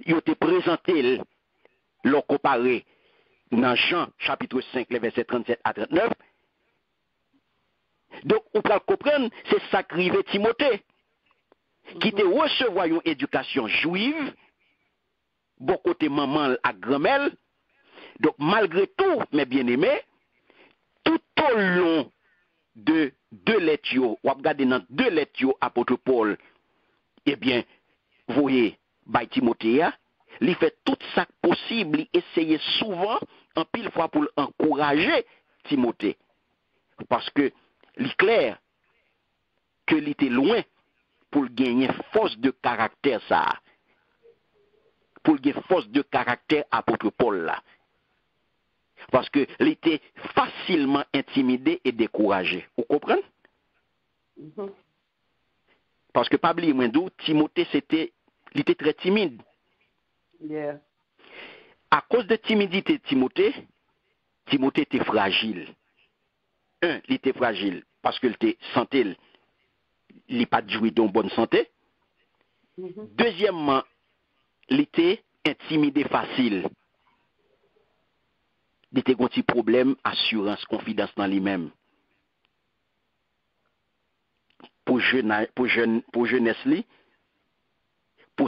il était présenté, l'ont comparé dans Jean chapitre 5, les versets 37 à 39. Donc, on peut comprendre, c'est ça qui arrivait Timothée, qui te recevoir une éducation juive, bon côté maman à grand-mère. Donc, malgré tout, mes bien-aimés, tout au long de deux lettres, ou regardez dans deux lettres, apôtre Paul, eh bien, vous voyez, by Timothée, il fait tout ça possible, il essaye souvent, en pile fois pour encourager Timothée. Parce que, il est clair que il était loin pour gagner force de caractère, ça. Pour gagner force de caractère, apôtre Paul, là. Parce que il était facilement intimidé et découragé. Vous comprenez? Parce que, pas oublier, Timothée, il était très timide. Yeah. À cause de timidité de Timothée était fragile. Il était fragile parce qu'il était santé, il n'est pas joué d'une bonne santé. Deuxièmement, il était intimidé facile. Il était un petit problème, assurance, confidence dans lui-même. Pour jeunesse, pour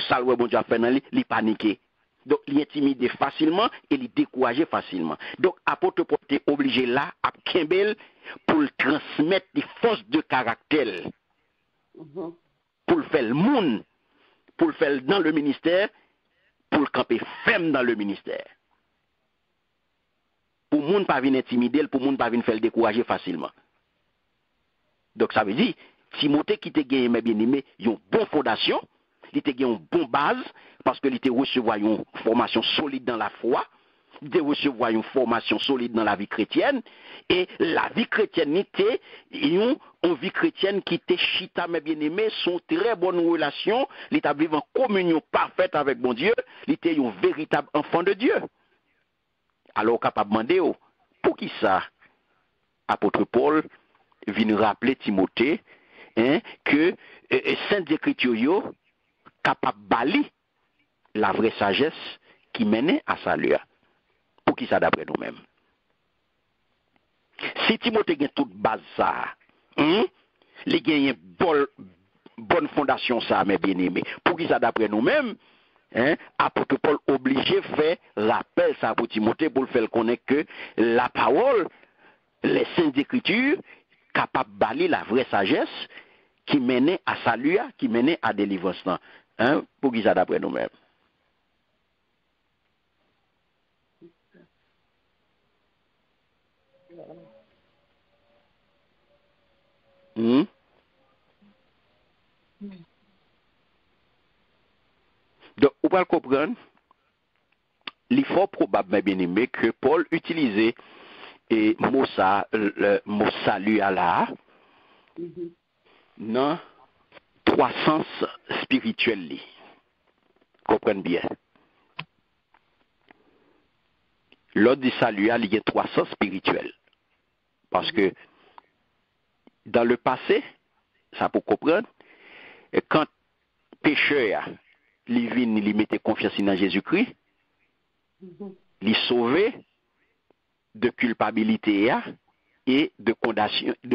ça, le bon Dieu a fait dans lui, il paniqué. Donc, il est intimidé facilement et il est découragé facilement. Donc, apôtre Paul est obligé là, à Kimbel, pour le transmettre des forces de caractère. Pour le faire le monde, pour le faire dans le ministère, pour le camper ferme dans le ministère. Pour le monde pas venir intimider, pour le monde pas venir faire le décourager facilement. Donc, ça veut dire, Timothée qui te gagné, mes bien-aimés, il y a une bonne fondation, il te gagné une bonne base, parce que il te recevoir une formation solide dans la foi, il te recevoir une formation solide dans la vie chrétienne, et la vie chrétienne était une vie chrétienne qui te chita, mes bien-aimés, sont très bonnes relations, il t'a vivre en communion parfaite avec mon Dieu, il était un véritable enfant de Dieu. Alors, capable de demander, pour qui ça, apôtre Paul, vient rappeler Timothée, que Sainte Écriture capable de balayer la vraie sagesse qui menait à salut. Pour qui ça d'après nous-mêmes? Si Timothée a toute base ça, il a une bonne fondation ça, mes bien-aimés. Pour qui ça d'après nous-mêmes? Apôtre Paul obligé fait rappel ça pour Timothée pour le faire connaître que la parole, les saintes écritures, capable de balayer la vraie sagesse qui menait à salut, qui menait à délivrance. Pour qui ça d'après nous-mêmes? Donc, on va comprendre, il est fort probable, mes bien-aimés, que Paul utilisait le mot salut à la dans trois sens spirituels. Comprenez bien. L'ordre du salut, il y a trois sens spirituels. Parce que dans le passé, ça pour comprendre, quand pécheur, il mettait confiance dans Jésus-Christ, il sauvait de culpabilité et de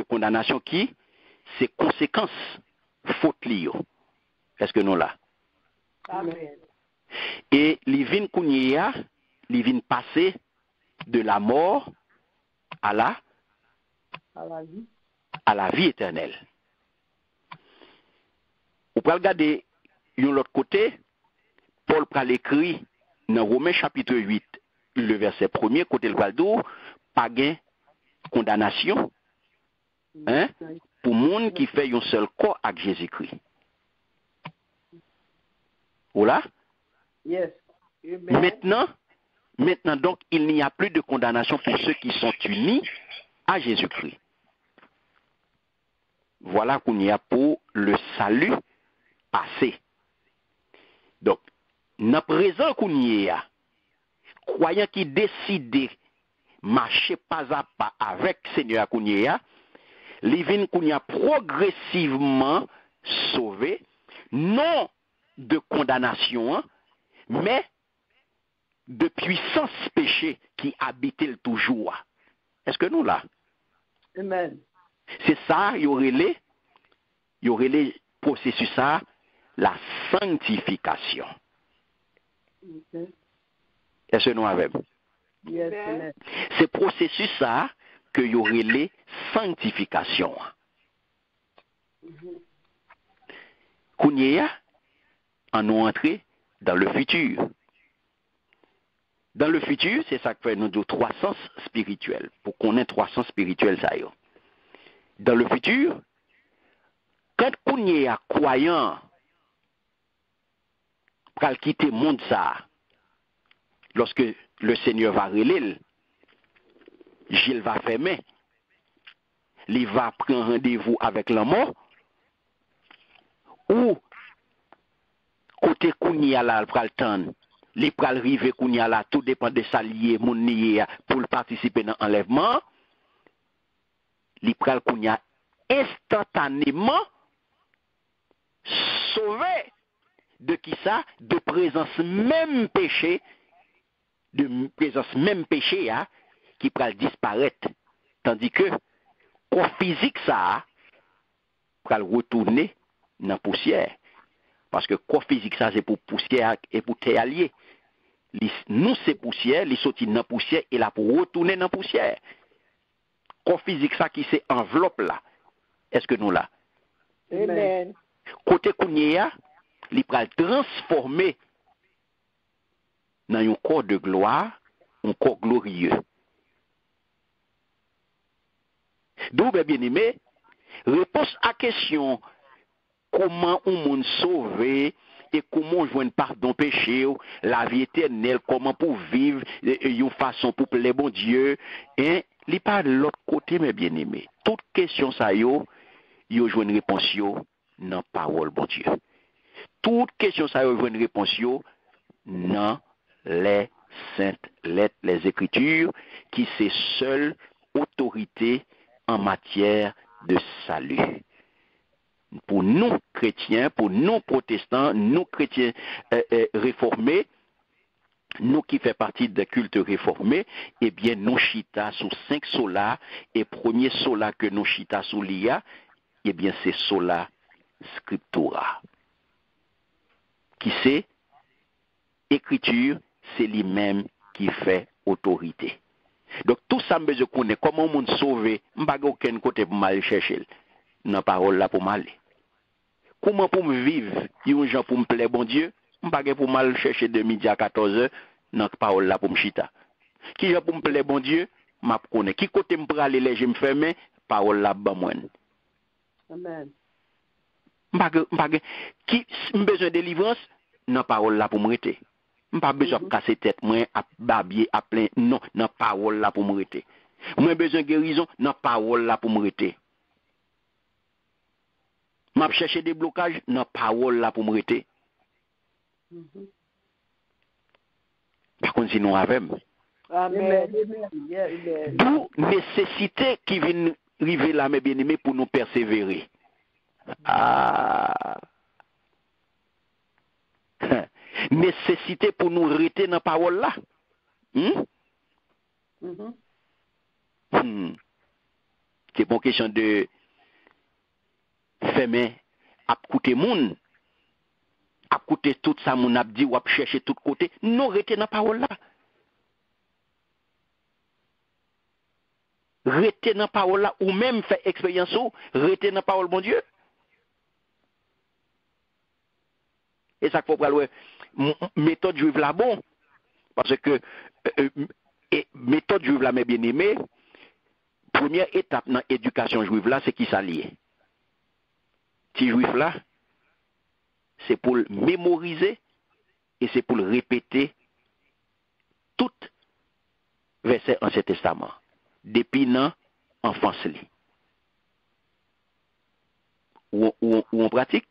condamnation qui, c'est conséquences faute liées. Est-ce que nous là? Amen. Et il vient passer de la mort à la vie éternelle. On peut regarder de l'autre côté, Paul prend écrit dans Romains chapitre 8, le verset 1er, côté le Valdo, pas gain condamnation pour monde qui fait un seul corps avec Jésus-Christ. Voilà? Yes. Maintenant, donc, il n'y a plus de condamnation pour ceux qui sont unis à Jésus-Christ. Voilà qu'on y a pour le salut passé. Donc, dans présent qu'on y a, croyant qui décide marcher pas à pas avec Seigneur qu'on y a, les vignes qu'on y a progressivement sauvé, non de condamnation, hein, mais de puissance péché qui habitait le toujours. Est-ce que nous là? Amen. C'est ça, il y aurait les processus ça, la sanctification. Okay. Est-ce que nous avons? Yes, amen. C'est processus ça que y aurait les sanctifications. Kounia, en nous entrer dans le futur. Dans le futur, c'est ça que fait nous dire 3 sens spirituels. Pour qu'on ait 3 sens spirituels, ça y est. Dans le futur, quand Kounia croyant pral quitter le monde ça, lorsque le Seigneur va relayer, Gilles va fermer, il va prendre rendez-vous avec la mort, ou côté Kounia là, pral tendre, il pral rive Kounia là, tout dépend de sa lié, mon nié, pour participer dans l'enlèvement, il pral Kounia instantanément sauvé de qui ça? De présence même péché, hein, qui pral disparaître. Tandis que corps physique ça pral retourner dans la poussière. Parce que corps physique ça c'est pour poussière et pour terre allié. Nous c'est poussière, les sorti dans la poussière et là pour retourner dans la poussière. Corps physique ça qui c'est enveloppe là. Est-ce que nous là? Amen. Côté Kounia, il pral transformer dans un corps de gloire, un corps glorieux. Donc, bien aimé, réponse à la question comment on monde sauver et comment joindre pardon péché, la vie éternelle, comment pour vivre une façon pour plaire bon Dieu, hein, il pas de l'autre côté, mes bien aimé. Toute question ça yo joue une réponse yo dans parole bon Dieu. Toute question ça yo joue une réponse yo dans les saintes lettres, les écritures, qui c'est seule autorité en matière de salut. Pour nous chrétiens, pour nous protestants, nous chrétiens réformés, nous qui fait partie des cultes réformés, eh bien nous chita sous 5 solas, et premier sola que nous chita sous l'IA, eh bien c'est sola scriptura. Qui c'est? Écriture, c'est lui-même qui fait autorité. Donc tout ça, je connais comment on monde sauver, je n'ai pas aucun côté pour m'aller chercher dans parole là pour m'aller. Comment pour me vivre, un gens pour me plaire bon Dieu, je n'ai pas pour m'aller chercher de midi à 14h dans parole là pour me chita. Qui gens pour me plaire bon Dieu, je connais. Qui côté me pour aller je me ferme, parole là ban moi. Amen. Qui besoin de délivrance, dans parole là pour me rester. Je n'ai pas besoin de casser tête, moi, à babier, à plein. Non, dans parole là pour me rester. Moi, besoin de guérison, dans parole là pour me rester. Je chercher des blocages, dans parole là pour me rester. Par contre, sinon, avec. Amen. D'où nécessité qui vient arriver là, mes bien-aimés, pour nous persévérer. Ah. Nécessité pour nous rester dans la parole là. C'est pas une question de fermer, à coûter moun, à coûter tout ça, moun a dit, ou à chercher tout côté. Non, rester dans la parole là. Rester dans la parole là, ou même faire expérience, rester dans la parole, bon Dieu. Et ça qu'il faut prendre méthode juive là bon. Parce que méthode juive là, mes bien-aimés, première étape dans l'éducation juive là, c'est qui s'allie. Petit juif là, c'est pour le mémoriser et c'est pour le répéter tout verset Ancien Testament. Depuis dans enfance li. Ou on pratique?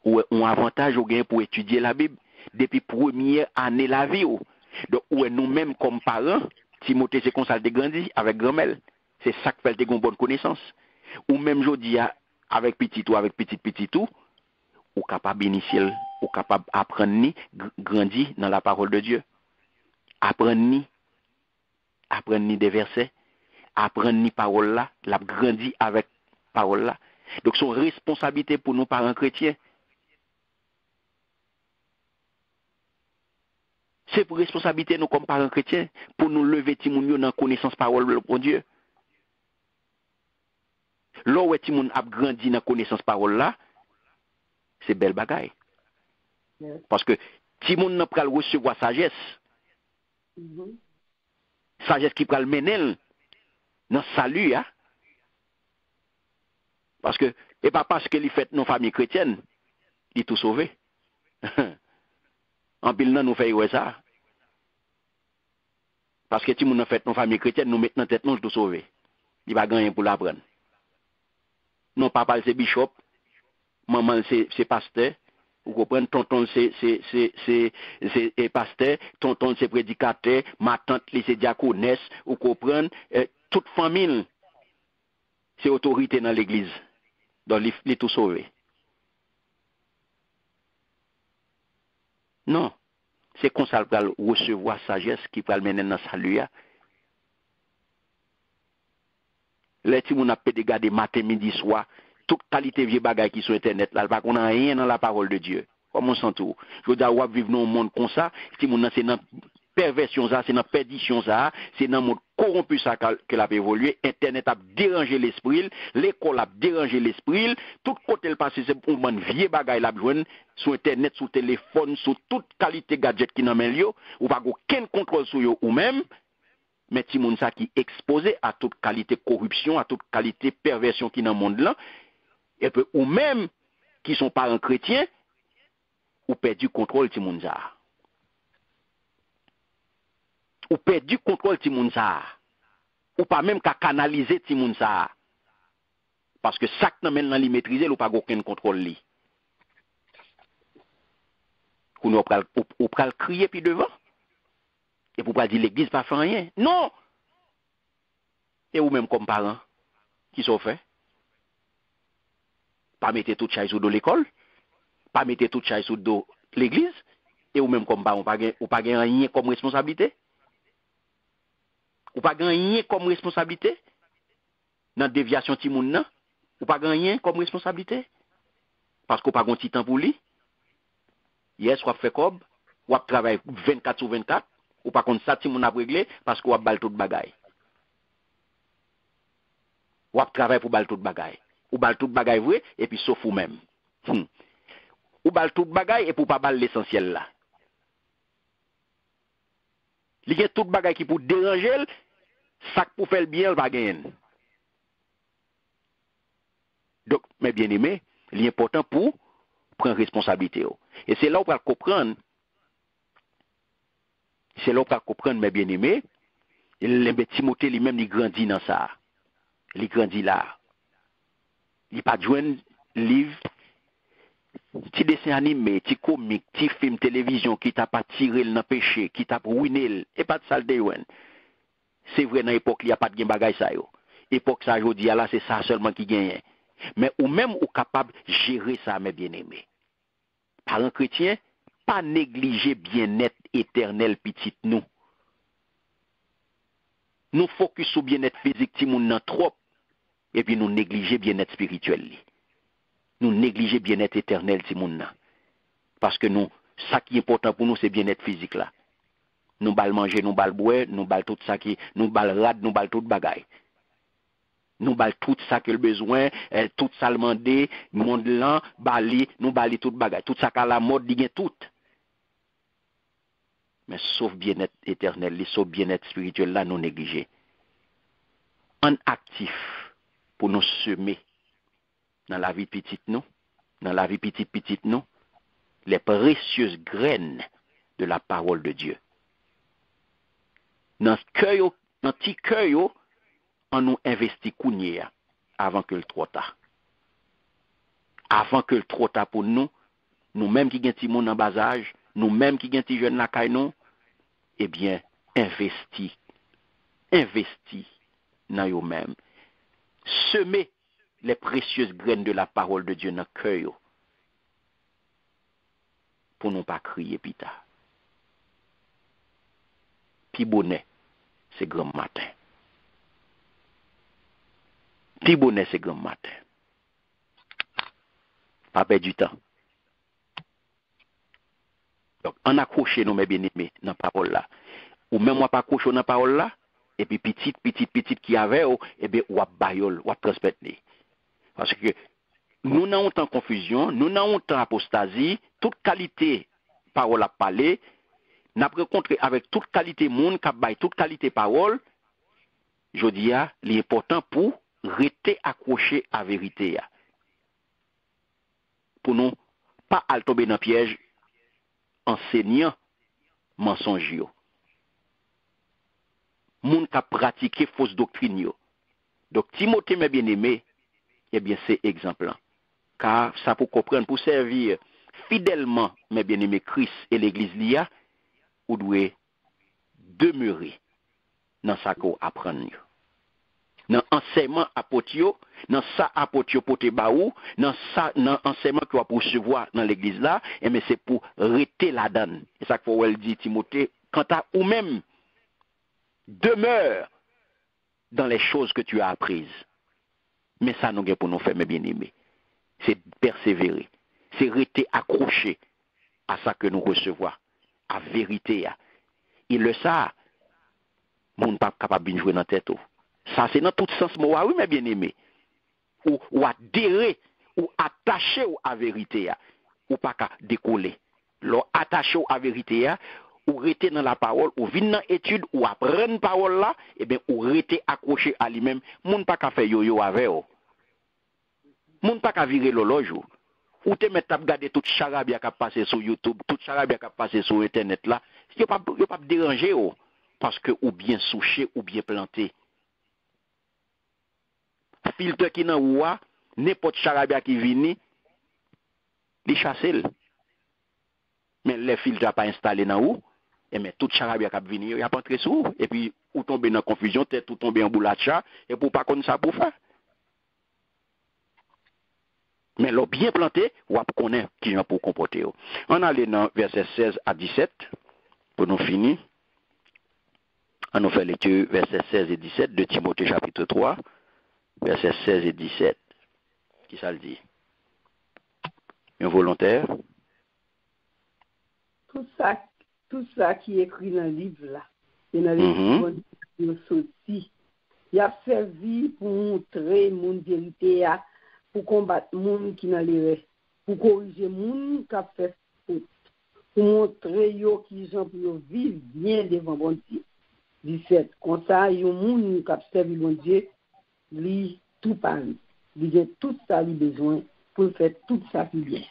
Ou un avantage ou gain pour étudier la Bible depuis première année la vie. Donc, nous-mêmes comme parents, Timothée c'est comme ça de grandi avec grand-mère. C'est ça qui fait une bonne connaissance. Ou même je dis, avec petit tout, ou capable d'initier, ou capable d'apprendre ni grandir dans la parole de Dieu. Apprendre ni des versets, apprendre ni parole là, la grandir avec parole là. Donc son responsabilité pour nous parents chrétiens. C'est pour responsabilité nous comme parents chrétiens pour nous lever timoun dans connaissance parole de Dieu. Là où timoun a grandi dans connaissance parole là, c'est belle bagaille. Yes. Parce que timoun n'a pas recevoir sagesse. Sagesse qui pral mener dans salut hein? Parce que et pas parce que il fait nos familles chrétiennes, il tout sauvé. En pile nan nous fait ça. Parce que si nous fait nos familles chrétiennes, nous mettons dans tête nous tout sauver. Il va gagner pour l'apprendre. Non, papa c'est bishop, maman c'est pasteur, vous comprenez, tonton c'est pasteur, tonton c'est prédicateur, ma tante c'est diaconesse, vous comprenez, toute famille c'est autorité dans l'église. Donc il est tout sauvé. Non. C'est comme ça qu'il recevoir sagesse qui peut le mener dans le salut. Les petits gens ont regarder matin, midi, soir, toute qualité de bagages qui sont sur Internet, là, on n'a rien dans la parole de Dieu. Comme on sent tout. Je veux dire, on vivre dans un monde comme ça, c'est dans perversion, c'est dans perdition, c'est dans le monde corrompu ça que l'a évolué. Internet a dérangé l'esprit, l'école a dérangé l'esprit, tout côté le passé, c'est pour un vieux bagage la besoin sur Internet, sur téléphone, sur toute qualité gadget qui n'a même lieu, ou pas aucun contrôle sur eux ou même. Mais ti moun ça qui exposé à toute qualité corruption, à toute qualité perversion qui dans le monde là, et puis ou même qui sont parents chrétiens, ou perdu contrôle ti moun ça. Ou perdu contrôle ti moun ça. Ou pas même qu'à canaliser ti moun ça. Parce que ça qui nan li maîtriser, ou pas aucun contrôle li. Ou pral crier puis devant. Et pour pas dire l'église pas fait rien. Non. Et ou même comme parents, qui sont faits. Pas mettre tout chaise sous de l'école. Pas mettre tout chaise sous de l'église. Et ou même comme parents, ou pas rien comme responsabilité. Ou pas rien comme responsabilité. Dans déviation ti moun nan. Ou pas rien comme responsabilité. Parce qu'on pas un petit temps pour lui. Yes, ou fait comme. Ou travaille 24 sur 24. Ou pas contre ça, si mon a réglé, parce qu'on a bal tout bagay. Ou a travail pour bal tout bagay. Ou bal tout bagay vrai, et puis sauf ou même. Ou bal tout bagay, et pour pas bal l'essentiel là. Il y a tout bagay qui pour déranger, ça pour faire le bien, il va gagner. Donc, mes bien-aimés, l'important pour prendre responsabilité. Et c'est là où on va comprendre. C'est là où on va comprendre, mes bien-aimés, Timothée lui-même, il grandit dans ça. Il grandit là. Il pas joindre livre, petit dessin animé, petit comique, petit film télévision qui t'a pas tiré dans péché, qui t'a ruiné, et pas de saleté. C'est vrai, dans l'époque, il n'y a pas de bagay ça. Époque ça, je dis, là, c'est ça seulement qui gagne. Mais ou même, ou capable de gérer ça, mes bien-aimés. Parents chrétiens, pas négliger bien-être éternel petit nous. Nous focus sur bien-être physique, ti moun nan trop, et puis nous négliger bien-être spirituel. Nous négliger bien-être éternel, ti moun nan. Parce que nous, ça qui est important pour nous, c'est bien-être physique là. Nous bal manger, nous bal boire, nous bal tout ça qui, nous bal rad, nous bal tout bagay. Nous bal tout ça que le besoin, tout ça le mandé, monde là, bali, nous bali tout bagay. Tout ça qu'à la mode, dit tout. Mais sauf bien-être éternel, sauf bien-être spirituel, là, nous négliger. En actif pour nous semer dans la vie petite nous, dans la vie petite nous, les précieuses graines de la parole de Dieu. Dans le petit cœur, on nous investit kounye avant que le trop tard. Avant que le trop tard pour nous, nous-mêmes qui avons mon en bas âge, nous-mêmes qui avons jeunes la caille nous, eh bien, investi dans nous-mêmes. Semer les précieuses graines de la parole de Dieu dans le cœur pour ne pas crier plus tard. Puis bonnet, c'est grand matin. Puis bonnet, c'est grand matin. Pas perdre du temps. Donc, on accroche nous, mes bien-aimés, dans la parole là. Ou même moi pas accroche dans la parole là, et puis petite qui avait, et bien, ou à bayol, ou à transmettre. Parce que nous n'avons pas de confusion, nous n'avons pas d'apostasie, toute qualité parole à parler, nous avons rencontré avec toute qualité monde, toute qualité parole, je dis, l'important pour rester accroché à la vérité. Pour nous, pas à tomber dans le piège, enseignant mensonge. Moun qui a pratiqué fausse doctrine. Donc, Timothée, mes bien-aimés, eh bien, c'est exemple. Car ça pour comprendre, pour servir fidèlement, mes bien-aimés, Christ et l'Église l'IA, vous devez demeurer dans ça qu'on apprend. Dans l'enseignement apotio, dans ça apotio pote baou, dans l'enseignement qu'on va recevoir dans l'Église là, et mais c'est pour rester là-dedans. Et ça qu'il faut dire, Timothée, quant à ou même, demeure dans les choses que tu as apprises. Mais ça, nous avons pour nous faire, mes bien-aimés. C'est persévérer. C'est rester accroché à ça que nous recevons. À vérité. Et le ça, mon pas capable de jouer dans la tête. Ça, c'est dans tout sens. Moi, oui, mes bien-aimés. Ou adhérer, ou attacher à la vérité. Ou pas qu'à décoller. Attacher à la vérité, ou rester dans la parole, ou venir dans l'étude, ou apprendre la parole là, et bien, ou rester accroché à lui-même. Moun pas qu'à faire yo-yo avec eux. Moun pas qu'à virer l'horloge. Ou te mettre à regarder toute charabia qui a passé sur YouTube, toute charabia qui a passé sur Internet là. Yo pas déranger oh, parce que ou bien souché, ou bien planté. Filtre qui nan ou a, n'importe charabia qui vini, li chasse. Mais les filtres pas installé dans ou, et mais toute charabia qui vini, il a pas entré sous, et puis ou tomber dans confusion, tête ou tomber en boulacha, et pour pas connaître ça pour faire. Mais l'eau bien planté, ou à connaître qui j'en pour comporter. On allait dans verset 16 à 17, pour nous finir. On nous fait lecture verset 16 et 17 de Timothée chapitre 3, verset 16 et 17. Qui ça le dit? Un volontaire? Tout ça qui est écrit dans le livre là, c'est dans le livre de sorti. Il a servi pour montrer mon vérité, pour combattre moun qui n'a l'erreur, pour corriger moun qui a fait faute, pour montrer yo qui gens pour vivre bien devant bon Dieu. 17. Comme ça, yo moun qui a servi bon Dieu, lui tout parle, lui a tout ça lui besoin pour faire tout ça qui bien.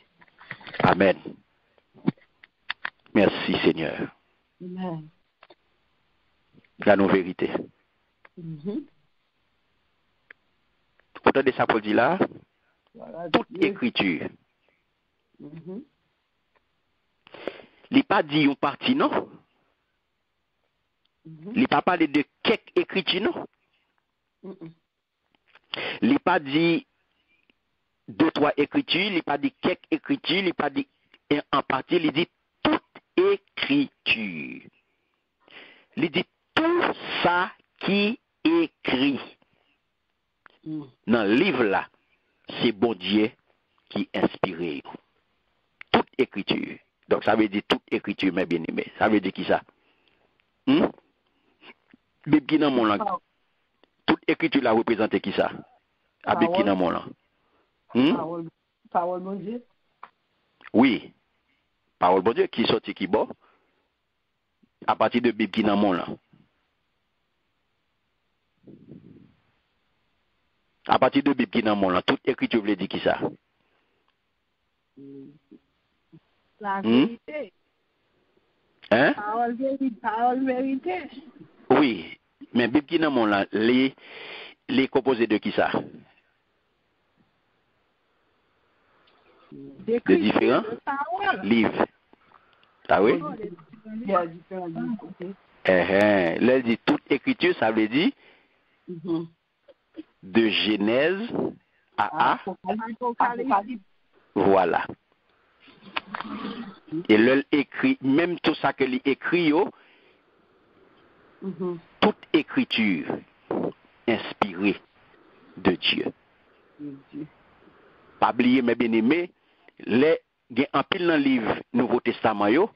Amen. Merci Seigneur. Amen. La non vérité. Vous entendez ça pour dire là? Voilà, toute écriture. Il n'est pas dit une partie, non? Il n'est pas parlé de quelques écritures, non? Il n'est pas dit 2-3 écritures, il n'est pas dit quelques écritures, il n'est pas dit en partie, il dit toute écriture. Il dit tout ça qui est écrit dans le livre là. C'est bon Dieu qui inspire toute écriture. Donc ça veut dire toute écriture, mes bien-aimés. Ça veut dire qui ça? Bible qui dans mon langue. Toute écriture là représente qui ça? La Bible qui dans mon langue. Parole bon Dieu? Oui. Parole bon Dieu qui sorti qui bon? À partir de Bible qui dans mon langue. À partir de Bible qui dans mon langue, toute écriture veut dire qui ça? La vérité. Hein? Parole vérité. Oui, mais Bible qui dans mon langue, les composés de qui ça? De différents livres. Ah oui? Il y a différents livres. Là, elle dit toute écriture, ça veut dire de Genèse Apocalypse. Voilà. Et là, écrit, même tout ça que l'écrit, toute écriture inspirée de Dieu. Pas oublier, mes bien-aimés, les il y a un pile dans le livre Nouveau Testament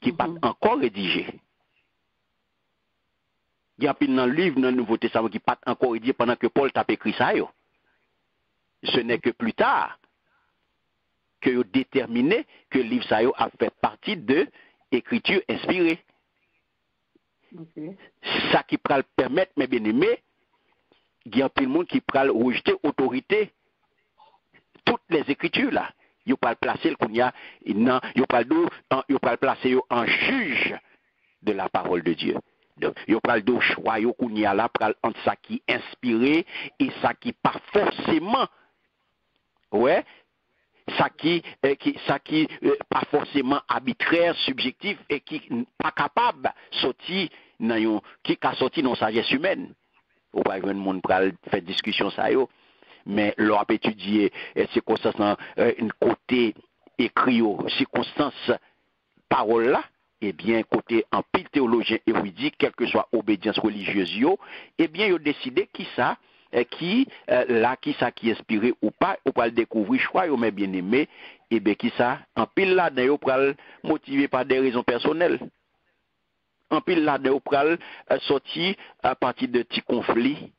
qui n'est pas encore rédigé. Il y a un pile dans le livre dans le Nouveau Testament qui n'est pas encore rédigé pendant que Paul t'a écrit ça. Ce n'est que plus tard que vous déterminez que le livre ça a fait partie de l'écriture inspirée. Ça qui peut le permettre, mes bien-aimés, il y a un pile de monde qui peut rejeter autorité toutes les écritures là. Yo pas le placer le kounya non yo pas le placer en juge de la parole de Dieu. Donc yo pas le choix yo kounya là pral entre ça qui inspiré et ça qui pas forcément ça qui pas forcément arbitraire, subjectif et qui pas capable sortir dans qui ka sorti dans sagesse humaine. Ou pas un monde pral faire discussion ça yo. Mais l'on a étudié circonstances dans une côté écrit circonstances parole là, et bien côté en pile théologien érudit, quelle que soit obédience religieuse et bien ils ont décidé qui ça qui inspiré ou pas le découvrir choix mais bien aimé et bien qui ça en pile là dedans pral motivé par des raisons personnelles. En pile là dedans pral sorti à partir de petits conflits,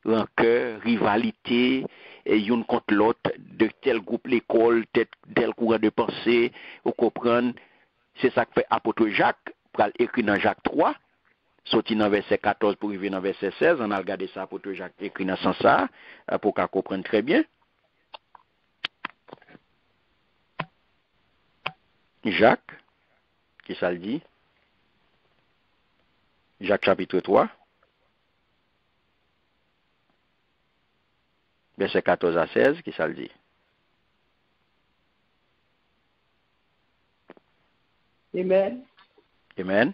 rancœur, rivalité, et une contre l'autre, de tel groupe l'école, tel courant de pensée, vous comprenez, c'est ça que fait apôtre Jacques, pour écrit dans Jacques 3, sorti dans verset 14 pour arriver dans verset 16, on a regardé ça, apôtre Jacques écrit dans ce sens ça, pour qu'on comprenne très bien. Jacques, qui ça le dit? Jacques chapitre 3. Verset 14 à 16, qui ça le dit? Amen. Amen.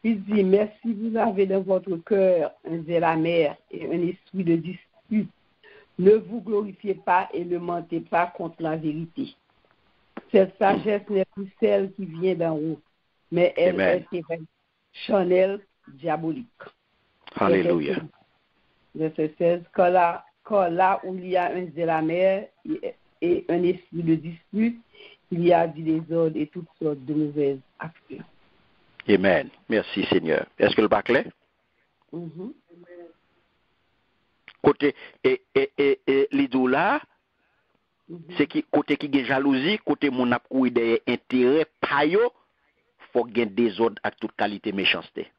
Il dit, mais si vous avez dans votre cœur un zèle amer et un esprit de dispute, ne vous glorifiez pas et ne mentez pas contre la vérité. Cette sagesse n'est plus celle qui vient d'en haut, mais elle est charnelle, diabolique. Alléluia. Verset 16, quand là où il y a un zèle amer et un esprit de dispute, il y a du désordre et toutes sortes de mauvaises actions. Amen. Merci Seigneur. Est-ce que le pas clair? Côté l'idole là, c'est qui côté qui gagne jalousie, côté mon a courir des intérêts payo, faut gagner désordre avec toute qualité méchanceté.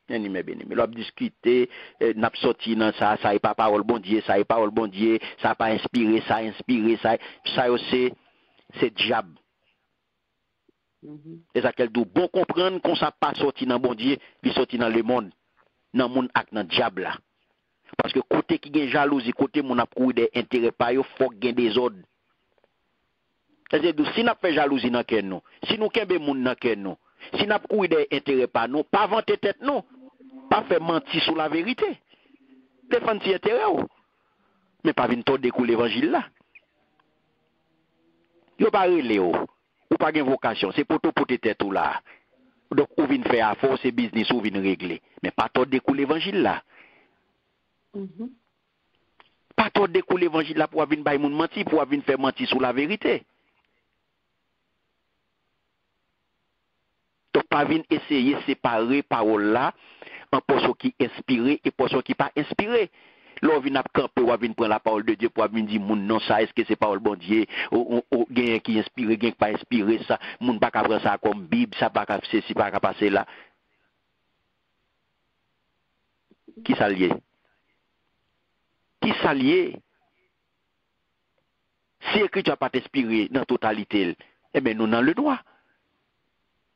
Mais l'on discuter, n'a pas sorti dans ça est pas parole bon Dieu, ça est parole bon Dieu, ça pas inspiré, ça c'est diable. Et ça qu'elle doit bon comprendre qu'on ça pas sorti dans bon Dieu, il sorti dans le monde, dans monde ak dans diable là. Parce que côté qui gagne jalousie, côté mon a courir des intérêts pas yo, faut gagner des ordres. C'est-à-dire si n'a fait jalousie dans cœur nous, si nous kembe moun dans cœur nous, si n'a courir des intérêts pas nous, pas vanter tête nous, pas faire mentir sur la vérité. Défendre ses intérêts mais pas venir tout découler l'évangile là. Yo pas relé ou pas une vocation, c'est pour tout pour tête ou là. Donc ou vinn faire affaire, c'est business ou vinn régler, mais pas tout découler l'évangile là. Pas tout découler l'évangile là pour venir bay moun mentir, pour venir faire mentir sur la vérité. Donc pas venir essayer séparer parole là en portion qui inspiré et portion qui pas inspiré. L'on vient camper ou vient prendre la parole de Dieu pour venir dire moun non ça est-ce que c'est parole bon Dieu ou gain qui inspiré gain pas inspiré ça moun pas prendre ça comme Bible ça pas ceci pas passer là. Qui s'allié? Qui s'allié? Si l'écriture pas inspiré dans totalité, eh bien nous dans le droit.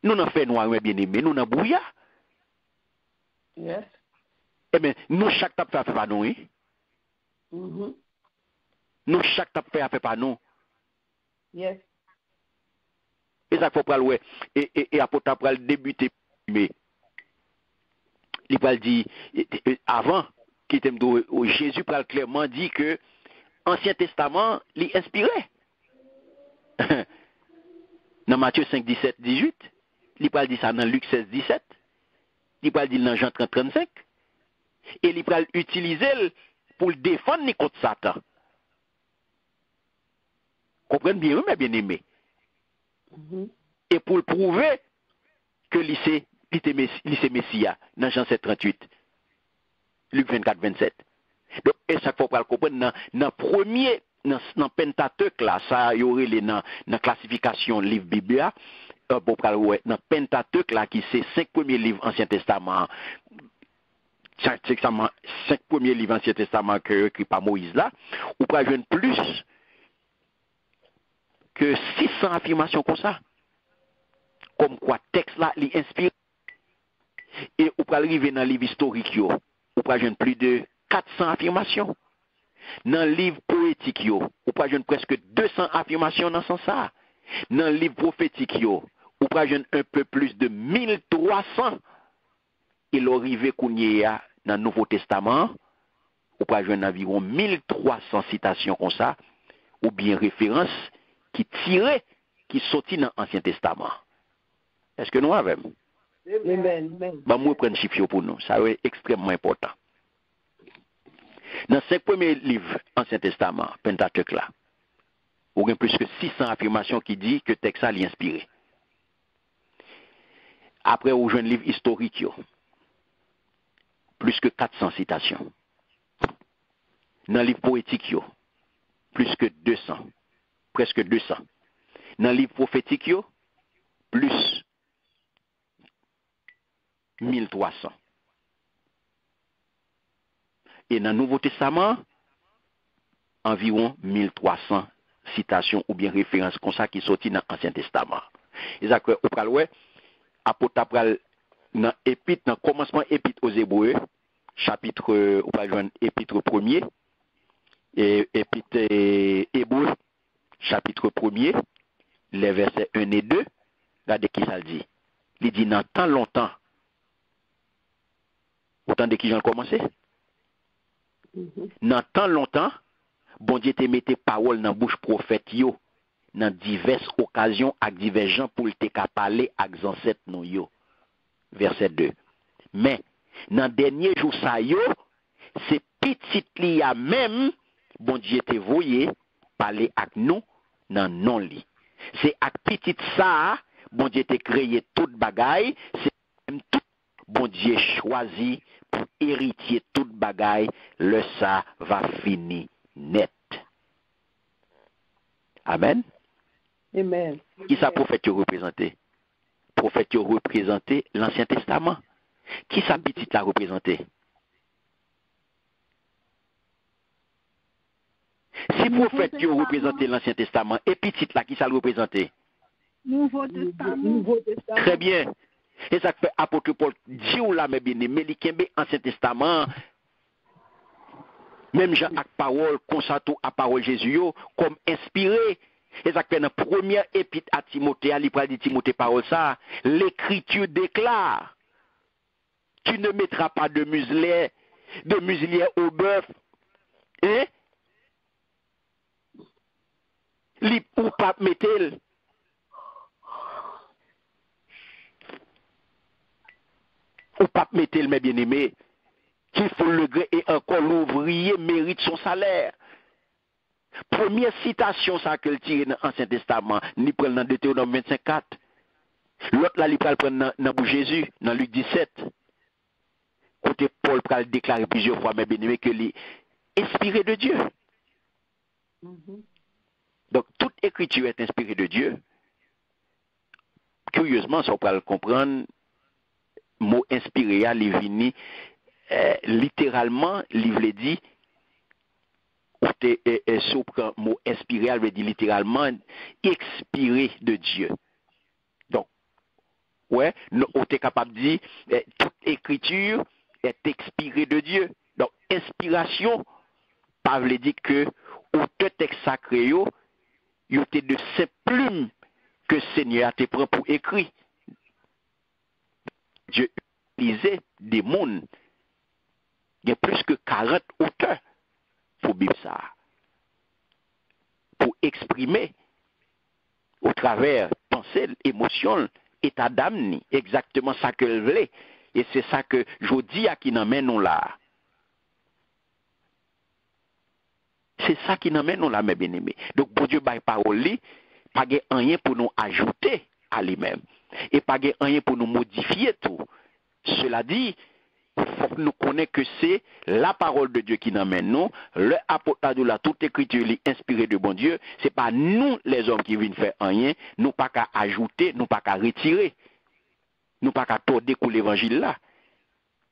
Nous n'en fait noir bien aimé, nous n'en brouillard. Yes. Eh bien, nous chaque tape fait pas nous, Nous chaque tape fait pas nous. Yes. Et ça faut prendre ouais et apôtre pral débuter mais il va dire avant Jésus parle clairement dit que Ancien Testament l'est inspiré. Dans Matthieu 5, 17, 18, il parle de ça dans Luc 16, 17, il parle de dans Jean 30, 35, et il parle utiliser pour le défendre contre Satan. Comprenez bien, mais bien aimé. Et pour le prouver que l'issé Messia, dans Jean 7, 38, Luc 24, 27. Donc, et ça faut pas comprendre, dans premier, dans Pentateuque, là, ça y aurait dans classification livre Bible, dans Pentateuque, là, qui c'est 5 premiers livres Ancien Testament, 5 premiers livres Ancien Testament que écrit par Moïse, là, ou pas jouer plus que 600 affirmations comme ça. Comme quoi, texte là, il inspire. Et ou pas arriver dans le livre historique, ou pas jouer plus de 400 affirmations. Dans le livre poétique, ou pas jouer presque 200 affirmations dans ce sens ça. Dans le livre prophétique, ou pas jouer un peu plus de 1300. Et l'arrivée qu'on y a dans le Nouveau Testament, ou pas jouer environ 1300 citations comme ça, ou bien références qui tiraient, qui sortent dans l'Ancien Testament. Est-ce que nous avons? Amen. Bah, moi, prendre chiffre pour nous. Ça est extrêmement important. Dans 5 premiers livres Ancien Testament, Pentateuque là, il y a plus que 600 affirmations qui disent que le texte est inspiré. Après, on joue un livre historique, plus que 400 citations. Dans le livre poétique, plus que 200, presque 200. Dans le livre prophétique, plus 1300. Et dans le Nouveau Testament, environ 1300 citations ou bien références comme ça qui sortent dans l'Ancien Testament. Et ça, au pral, apôtre pral dans épître, dans commencement épître aux Hébreux, chapitre, ou pas joindre épître 1er, et épître Hébreux, chapitre 1er, les versets 1 et 2, regardez qui ça le dit. Il dit dans tant longtemps. Autant de qui j'en commencé? Dans tant longtemps, bon Dieu te mette parole dans bouche prophète yo, dans diverses occasions avec divers gens pour te parler avec ancêtres nous yo. Verset 2. Mais dans dernier jour ça yo, c'est petit li a même bon Dieu te voyé parler avec nous dans non li. C'est avec petit ça bon Dieu te créé toute bagaille, c'est même tout bon Dieu choisi pour héritier toute bagaille, le ça va finir net. Amen. Amen. Qui ça prophète représenté? Prophète représenté l'Ancien Testament. Qui ça petit l'a représenté? Si prophète représenté l'Ancien Testament et petit là, qui ça le représenté? Nouveau Testament. Très bien. Et ça fait apôtre Paul dit ou là, mais bien aimé, l'Ancien Testament, même Jean avec parole, constato à parole Jésus, comme inspiré. Et ça fait dans la première épître à Timothée, il parle de Timothée parole ça, l'Écriture déclare, tu ne mettras pas de muselière au bœuf, hein? Ou pas mettre. Ou pas mettre le bien-aimé, qu'il faut le gré et encore l'ouvrier mérite son salaire. Première citation ça que le tire dans l'Ancien Testament, ni prend dans Deutéronome 25:4. L'autre là, il prend dans Jésus, dans Luc 17. Côté Paul pral déclarer plusieurs fois, mais bien-aimé, que l'est inspiré de Dieu. Donc, toute écriture est inspirée de Dieu. Curieusement, ça on peut le comprendre, mot inspiré à l'ivini, littéralement, l'ivre dit, si on prend mot inspiré, elle veut dire littéralement expiré de Dieu. Donc, ouais, on est capable de dire, toute écriture est expirée de Dieu. Donc, inspiration, pas veut dire que, au texte sacré, il y a de ces plumes que le Seigneur te prend pour écrire. Dieu utilisait des mondes Il y a plus que 40 auteurs pour Bible ça. Pour exprimer au travers pensée, émotion, état d'âme, exactement ça que elle voulait. Et c'est ça que je dis à qui n'emmène nous là. C'est ça qui n'emmène nous là, mes bien-aimés. Donc, bon Dieu, par parole, pas rien pour nous ajouter à lui-même. Et pas rien pour nous modifier tout. Cela dit, il faut que nous connaissions que c'est la parole de Dieu qui nous amène nous. Le apôtre de la toute écriture inspirée de bon Dieu. Ce n'est pas nous les hommes qui viennent faire rien. Nous pas qu'à ajouter, nous pas qu'à retirer. Nous pas qu'à torder pour l'évangile là.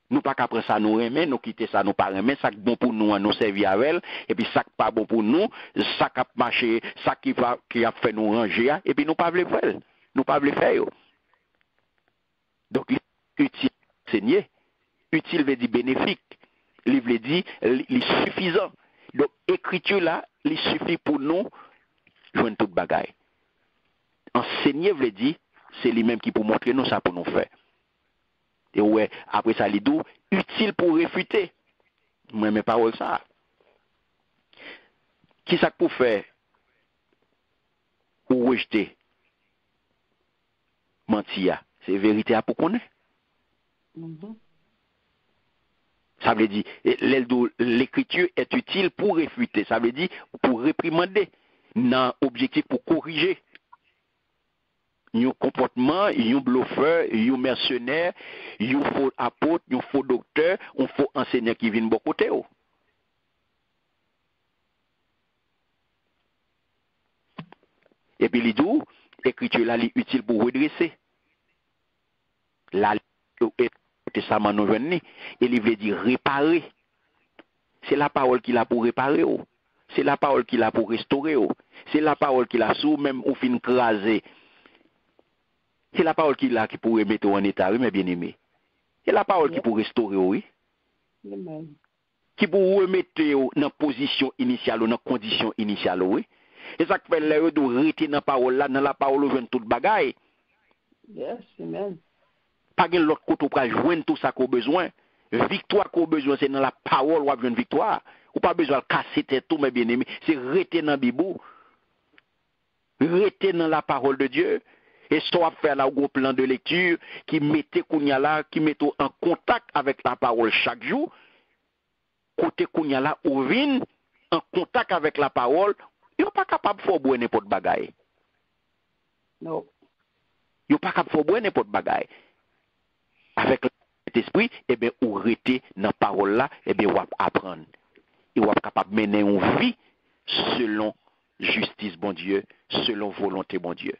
Nous pas qu'à prendre ça nous remet, nous quitter ça nous pas remet, ça qui bon pour nous, nous servir avec, et puis ça qui pas bon pour nous, ça qui a marché, ça qui a fait nous ranger, et puis nous pas voulons faire. Nous pas voulons faire. Donc, utile enseigner. Utile veut dire bénéfique. Il veut dire suffisant. Donc, écriture là, il suffit pour nous joindre toute bagaille. Enseigner veut dire, c'est lui-même qui peut montrer nous ça pour nous faire. Et ouais, après ça, il dit utile pour réfuter. Moi, mes paroles ça. Qui ça pour faire ou rejeter? Mentir. C'est vérité à pour connaître. Ça veut dire, l'écriture est utile pour réfuter. Ça veut dire pour réprimander. Dans l'objectif pour corriger. Un comportement, un bluffeur, un mercenaire, un faux apôtre, un faux docteur, un faux enseignant qui vient de bon côté. Et puis, il dit, l'écriture là, est utile pour redresser. La testament nous vient, et il veut dire réparer. C'est la parole qu'il a pour réparer. C'est la parole qu'il a pour restaurer. C'est la parole qu'il a sous même au fin craser. C'est la parole qu'il a qui pourrait mettre en état, oui, mes bien-aimés. C'est la parole qui pourrait restaurer, oui. Qui pourrait remettre dans position initiale ou dans condition initiale, oui. Et ça fait l'air de rester dans la parole là, dans la parole, on toute bagaille. Yes, amen. Pas de l'autre côté pour joindre tout ça qu'on a besoin. Victoire qu'on a besoin, c'est dans la parole où on a une victoire. Ou pas besoin de casser tout, mes bien-aimés. C'est rester dans la Bible. Rester dans la parole de Dieu. Et soit faire là un plan de lecture qui mettait Kounyala, qui mettait en contact avec la parole chaque jour. Côté Kounyala, ou vin en contact avec la parole, ils sont pas capable de faire boire n'importe bagaille. Non. Ils sont pas capable de faire boire n'importe bagaille. Avec l'esprit, eh bien, ou rester dans la parole là, eh bien, ou apprendre. Et ou capable de mener une vie selon justice, bon Dieu, selon volonté, bon Dieu.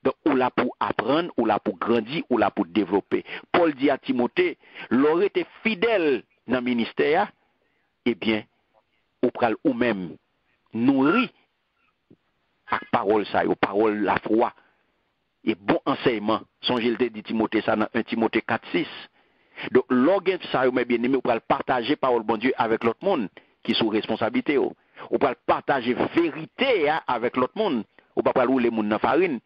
Donc, ou là pour apprendre, ou là pour grandir, ou là pour développer. Paul dit à Timothée, l'aurait été fidèle dans le ministère, eh bien, ou pral ou même nourri à parole ça, aux paroles la foi et bon enseignement. Songez le dit Timothée ça dans 1 Timothée 4:6. Donc, l'organe ça, mes bien-aimés, ou pral partager parole bon Dieu avec l'autre monde qui sont responsabilité. Ou pral partager vérité avec l'autre monde. Ou pas pral rouler monde dans farine.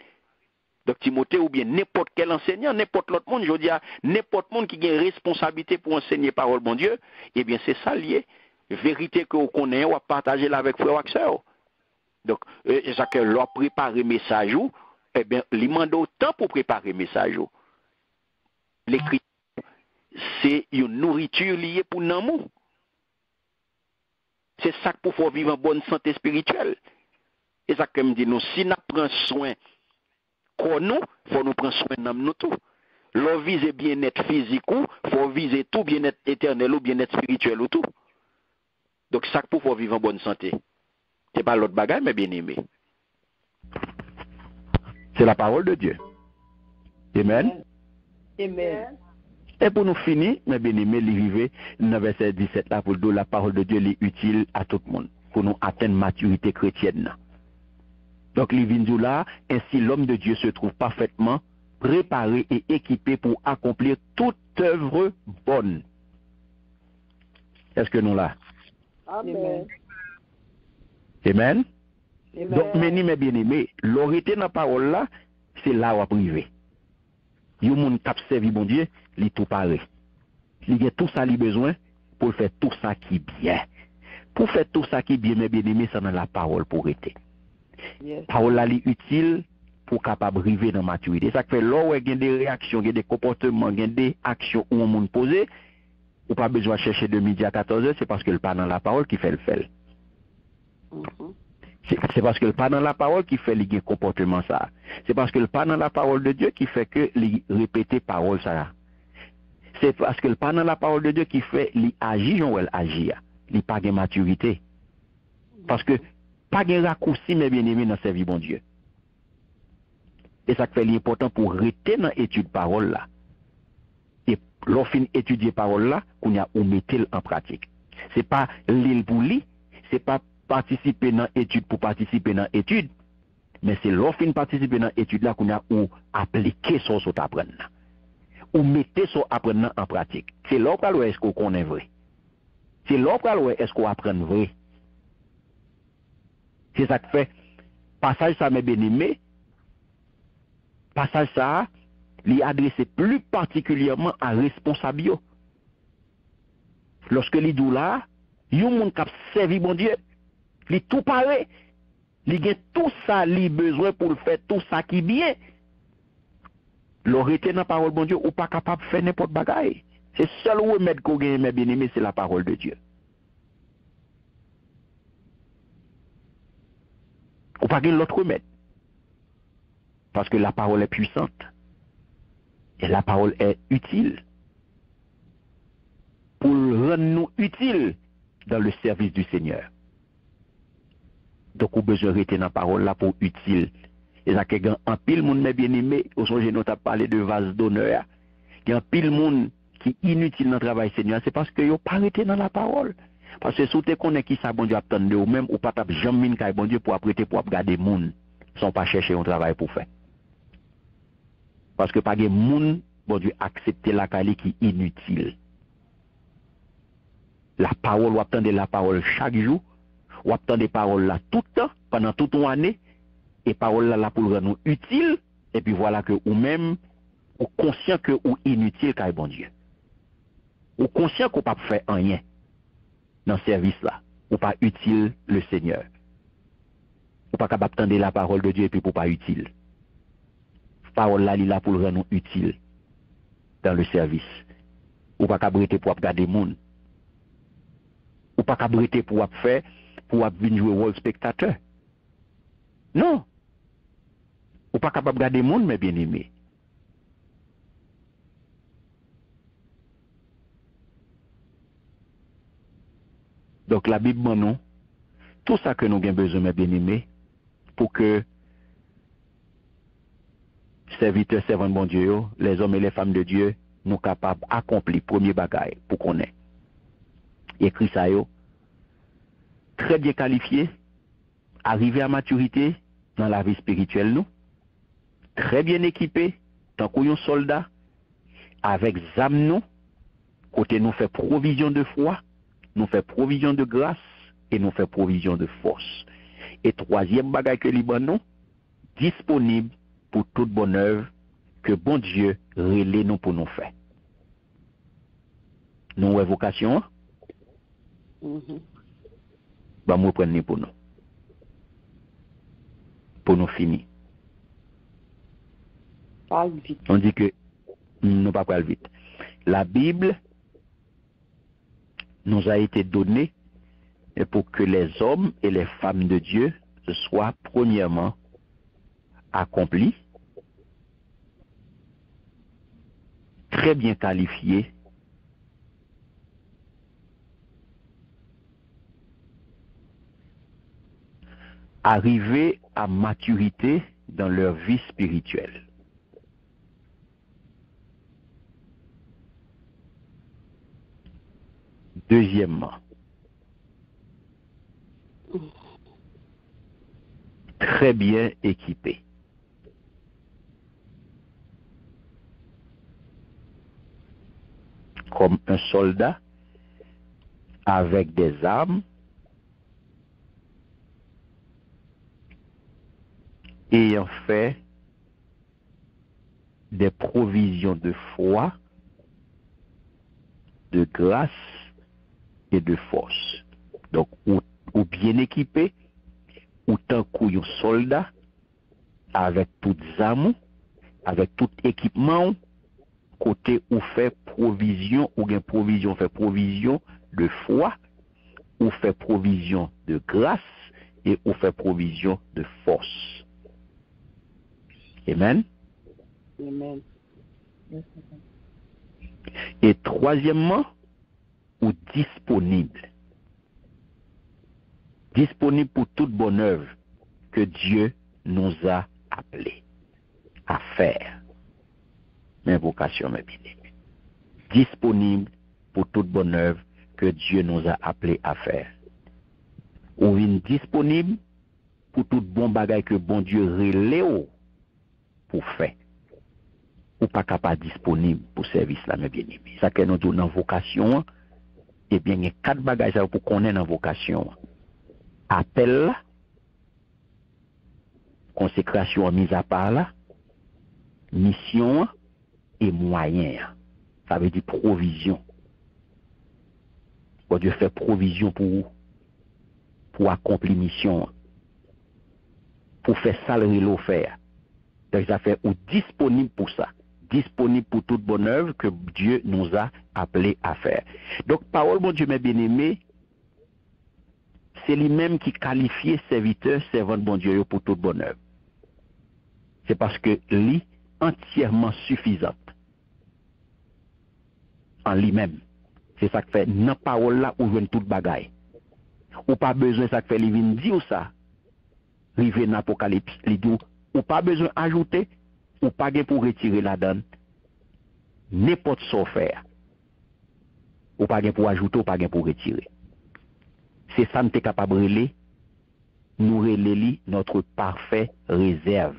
Donc Timothée ou bien n'importe quel enseignant, n'importe l'autre monde, je dis à n'importe monde qui a une responsabilité pour enseigner parole bon Dieu, eh bien c'est ça lié. Vérité que vous connaissez, ou à partager là avec frère ou sœur. Donc, c'est ça que leur préparer message, eh bien, il demande autant pour préparer message. L'écriture, c'est une nourriture liée pour nous. C'est ça pour faire vivre en bonne santé spirituelle. Et ça que me dit, nous, si nous prenons soin nous, il faut nous prendre soin de nous tout. L'on vise bien-être physique, il faut viser tout bien-être éternel ou bien-être spirituel ou tout. Donc, ça pour pouvoir vivre en bonne santé. Ce n'est pas l'autre bagage, mais bien aimé. C'est la parole de Dieu. Amen. Amen. Et pour nous finir, mes bien aimés, l'arrivée dans le verset 17 là, pour dire la parole de Dieu est utile à tout le monde, pour nous atteindre maturité chrétienne. Donc, les vins là, ainsi l'homme de Dieu se trouve parfaitement préparé et équipé pour accomplir toute œuvre bonne. Est-ce que nous là? Amen. Amen. Amen. Donc, mes bien-aimés, l'orité dans la parole là, c'est là où à privé. Il y a un monde qui a servi bon Dieu, il tout pareil. Il y a tout ça, il besoin pour faire tout ça qui est bien. Pour faire tout ça qui est bien, mes bien-aimés, ça dans la parole pour être. Yes. Parole là est utile pour capable arriver dans la maturité. Ça fait là où il y a des réactions, il y a des comportements, il y a des actions où on monde poser, ou pas besoin de chercher de midi à 14h, c'est parce que le pas dans la parole qui fait le fait. C'est parce que le pas dans la parole qui fait le comportement ça. C'est parce que le pas dans la parole de Dieu qui fait que les répéter parole ça. C'est parce que le pas dans la parole de Dieu qui fait les agir ou elle agir. Il pas de maturité. Parce que pas de raccourci mes bien-aimés dans sa vie bon Dieu. Et ça fait l'important pour rester dans l'étude parole là. Et lorsqu'on étudier parole là, qu'on a ou mettre en pratique. C'est pas l'île pour lui, c'est pas participer dans l'étude pour participer dans l'étude, mais c'est lorsqu'on participer dans l'étude là qu'on a ou appliquer son apprendre là. Ou mettre son apprendre en pratique. C'est là où est-ce qu'on connaît vrai. C'est là où est-ce qu'on apprend vrai. C'est ça que fait passage ça mes bien-aimés. Passage ça, lui adressé plus particulièrement à responsable. Lorsque les dit là, yon moun k'ap servi bon Dieu, li tout paré, li gen tout ça li besoin pour le faire tout ça qui bien. L'aurait dans la parole bon Dieu ou pas capable de faire n'importe bagaille. C'est seul remède qu'on gagne mes bien-aimés, c'est la parole de Dieu. Ou pas gagner l'autre remède. Parce que la parole est puissante. Et la parole est utile. Pour rendre nous utiles dans le service du Seigneur. Donc, on a besoin de rester dans la parole là pour utile. Et ça, il y a un pile monde, mes bien-aimés, au songe, nous avons parlé de vase d'honneur. Il y a un pile monde qui est inutile dans le travail Seigneur. C'est parce que ils n'ont pas arrêté dans la parole. Parce que si vous connaissez qui ça, bon Dieu, attendez ou même, ou pas jamais mis bon Dieu pour apprêter, pour regarder les gens, sans pas chercher un travail pour faire. Parce que pas de monde, bon Dieu, accepter la qualité qui est inutile. La parole, ou attendre la parole chaque jour, ou attendre les paroles là tout le temps, pendant toute une année, et parole là pour rendre nous utile, et puis voilà que ou même, ou conscient que ou inutile car bon Dieu. Ou conscient qu'on pas faire rien dans ce service là, ou pas utile le Seigneur. Ou pas capable attendre la parole de Dieu et puis pour pas utile. Parole là, il est là pour rendre nous utile dans le service. Ou pas capable pour regarder les gens. Ou pas capable pour faire, pour venir jouer rôle spectateur. Non. Ou pas capable de garder les gens, mes bien-aimés. Donc la Bible, non, tout ça que nous avons besoin, mes bien-aimés, pour que serviteurs, servants de bon Dieu, les hommes et les femmes de Dieu, nous capables d'accomplir premier bagaille pour qu'on ait. Écrit ça, très bien qualifié, arrivé à maturité dans la vie spirituelle, nous, très bien équipé, tant qu'on soldat, avec zam nous, côté nous fait provision de foi, nous fait provision de grâce et nous fait provision de force. Et troisième bagaille que Libanon, disponible pour toute bonne œuvre que bon Dieu relève nous pour nous faire. Nous avons vocation, bah nous prenons pour nous. Pour nous finir. On dit que nous pas aller vite. La Bible nous a été donnée pour que les hommes et les femmes de Dieu soient premièrement accomplis, très bien qualifiés, arrivés à maturité dans leur vie spirituelle. Deuxièmement, très bien équipés. Comme un soldat avec des armes ayant fait des provisions de foi, de grâce et de force. Donc, ou bien équipé, ou tant qu'un soldat, avec toutes armes, avec tout équipement, côté ou fait provision, ou bien provision, fait provision de foi, ou fait provision de grâce, et ou fait provision de force. Amen. Amen. Et troisièmement, ou disponible. Disponible pour toute bonne œuvre que Dieu nous a appelés à faire. Mes vocations, mes bien-aimés. Disponible pour toute bonne œuvre que Dieu nous a appelés à faire. Ou disponible pour tout bon bagage que bon Dieu relève pour faire. Ou pas capable disponible pour service là, mes bien-aimés. Ça que nous disons dans vocation, eh bien, il y a 4 bagages pour qu'on ait dans vocation. Appel, consécration mise à part là, mission et moyen. Ça veut dire provision. Bon Dieu fait provision pour accomplir mission. Pour faire ça le faire. Donc ça fait ou disponible pour ça. Disponible pour toute bonne œuvre que Dieu nous a appelés à faire. Donc, parole, mon Dieu, mes bien-aimés, c'est lui-même qui qualifie serviteur, servant de bon Dieu pour toute bonne œuvre. C'est parce que lui, entièrement suffisante en lui-même. C'est ça que fait, dans la parole là, où vient toute bagaille. Ou pas besoin, ça que fait, il vient dire ça. Il vient dans l'Apocalypse, il dit, ou pas besoin d'ajouter, ou pas pour retirer la donne. N'importe ce faire. Ou pas pour ajouter, ou pas pour retirer. C'est ça nous sommes capables de relayer. Nous relayer notre parfait réserve.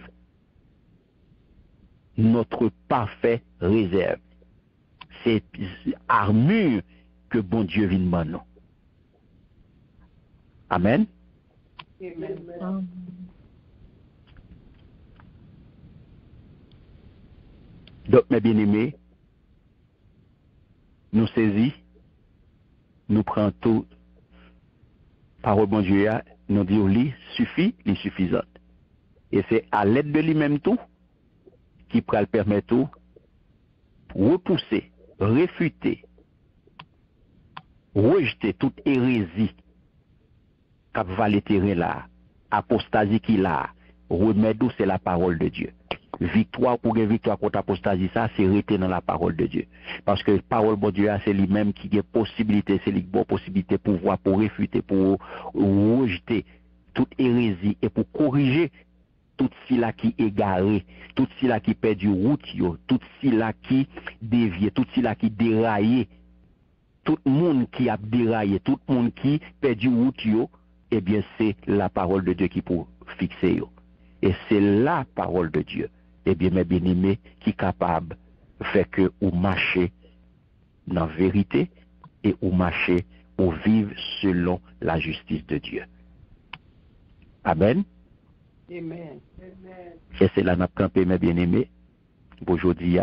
Notre parfait réserve. C'est armure que bon Dieu vient de nous. Amen. Amen. Donc, mes bien-aimés, nous saisissons, nous prenons tout, parole bon Dieu, nous disons, lui suffit, il suffisante. Et c'est à l'aide de lui-même tout, qui pourra le permettre tout, repousser, réfuter, rejeter toute hérésie, qui va les terrains là, apostasie qu'il a, remède c'est la parole de Dieu. Victoire pour une victoire contre l'apostasie, ça, c'est rester dans la parole de Dieu. Parce que la parole de Dieu, c'est lui-même qui a possibilité, c'est lui qui a possibilité pour pouvoir, pour réfuter, pour rejeter toute hérésie et pour corriger tout cela qui est égaré, tout cela qui perd du route, tout cela qui dévie, tout cela qui déraille, tout le monde qui a déraillé, tout le monde qui perd du route, eh bien, c'est la parole de Dieu qui peut fixer. Et c'est la parole de Dieu. Eh bien, mes bien-aimés, qui est capable de faire que vous marchez dans la vérité et vous marchez, vous vivez selon la justice de Dieu. Amen. Amen. Et c'est là notre campé, mes bien-aimés. Pour aujourd'hui,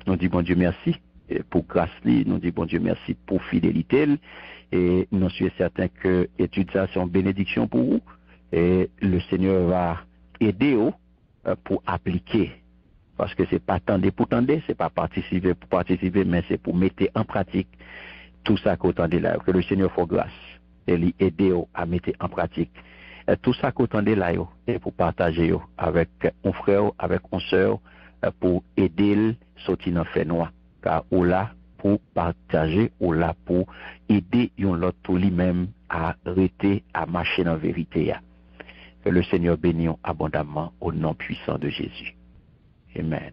nous disons bon Dieu merci pour grâce, nous disons bon Dieu merci pour fidélité. Et nous sommes certains que l'étude ça, c'est une bénédiction pour vous. Et le Seigneur va aider vous pour appliquer. Parce que c'est pas tendre pour tendre, c'est pas participer pour participer, mais c'est pour mettre en pratique tout ça qu'on tendait là. Que le Seigneur fasse grâce et lui aider vous à mettre en pratique tout ça qu'on tendait là et pour partager avec un frère, avec une sœur, pour aider sortir dans fait noir. Car ou là pour partager, ou là pour aider l'autre pour lui-même à arrêter, à marcher dans la vérité. Que le Seigneur bénisse abondamment au nom puissant de Jésus. Amen.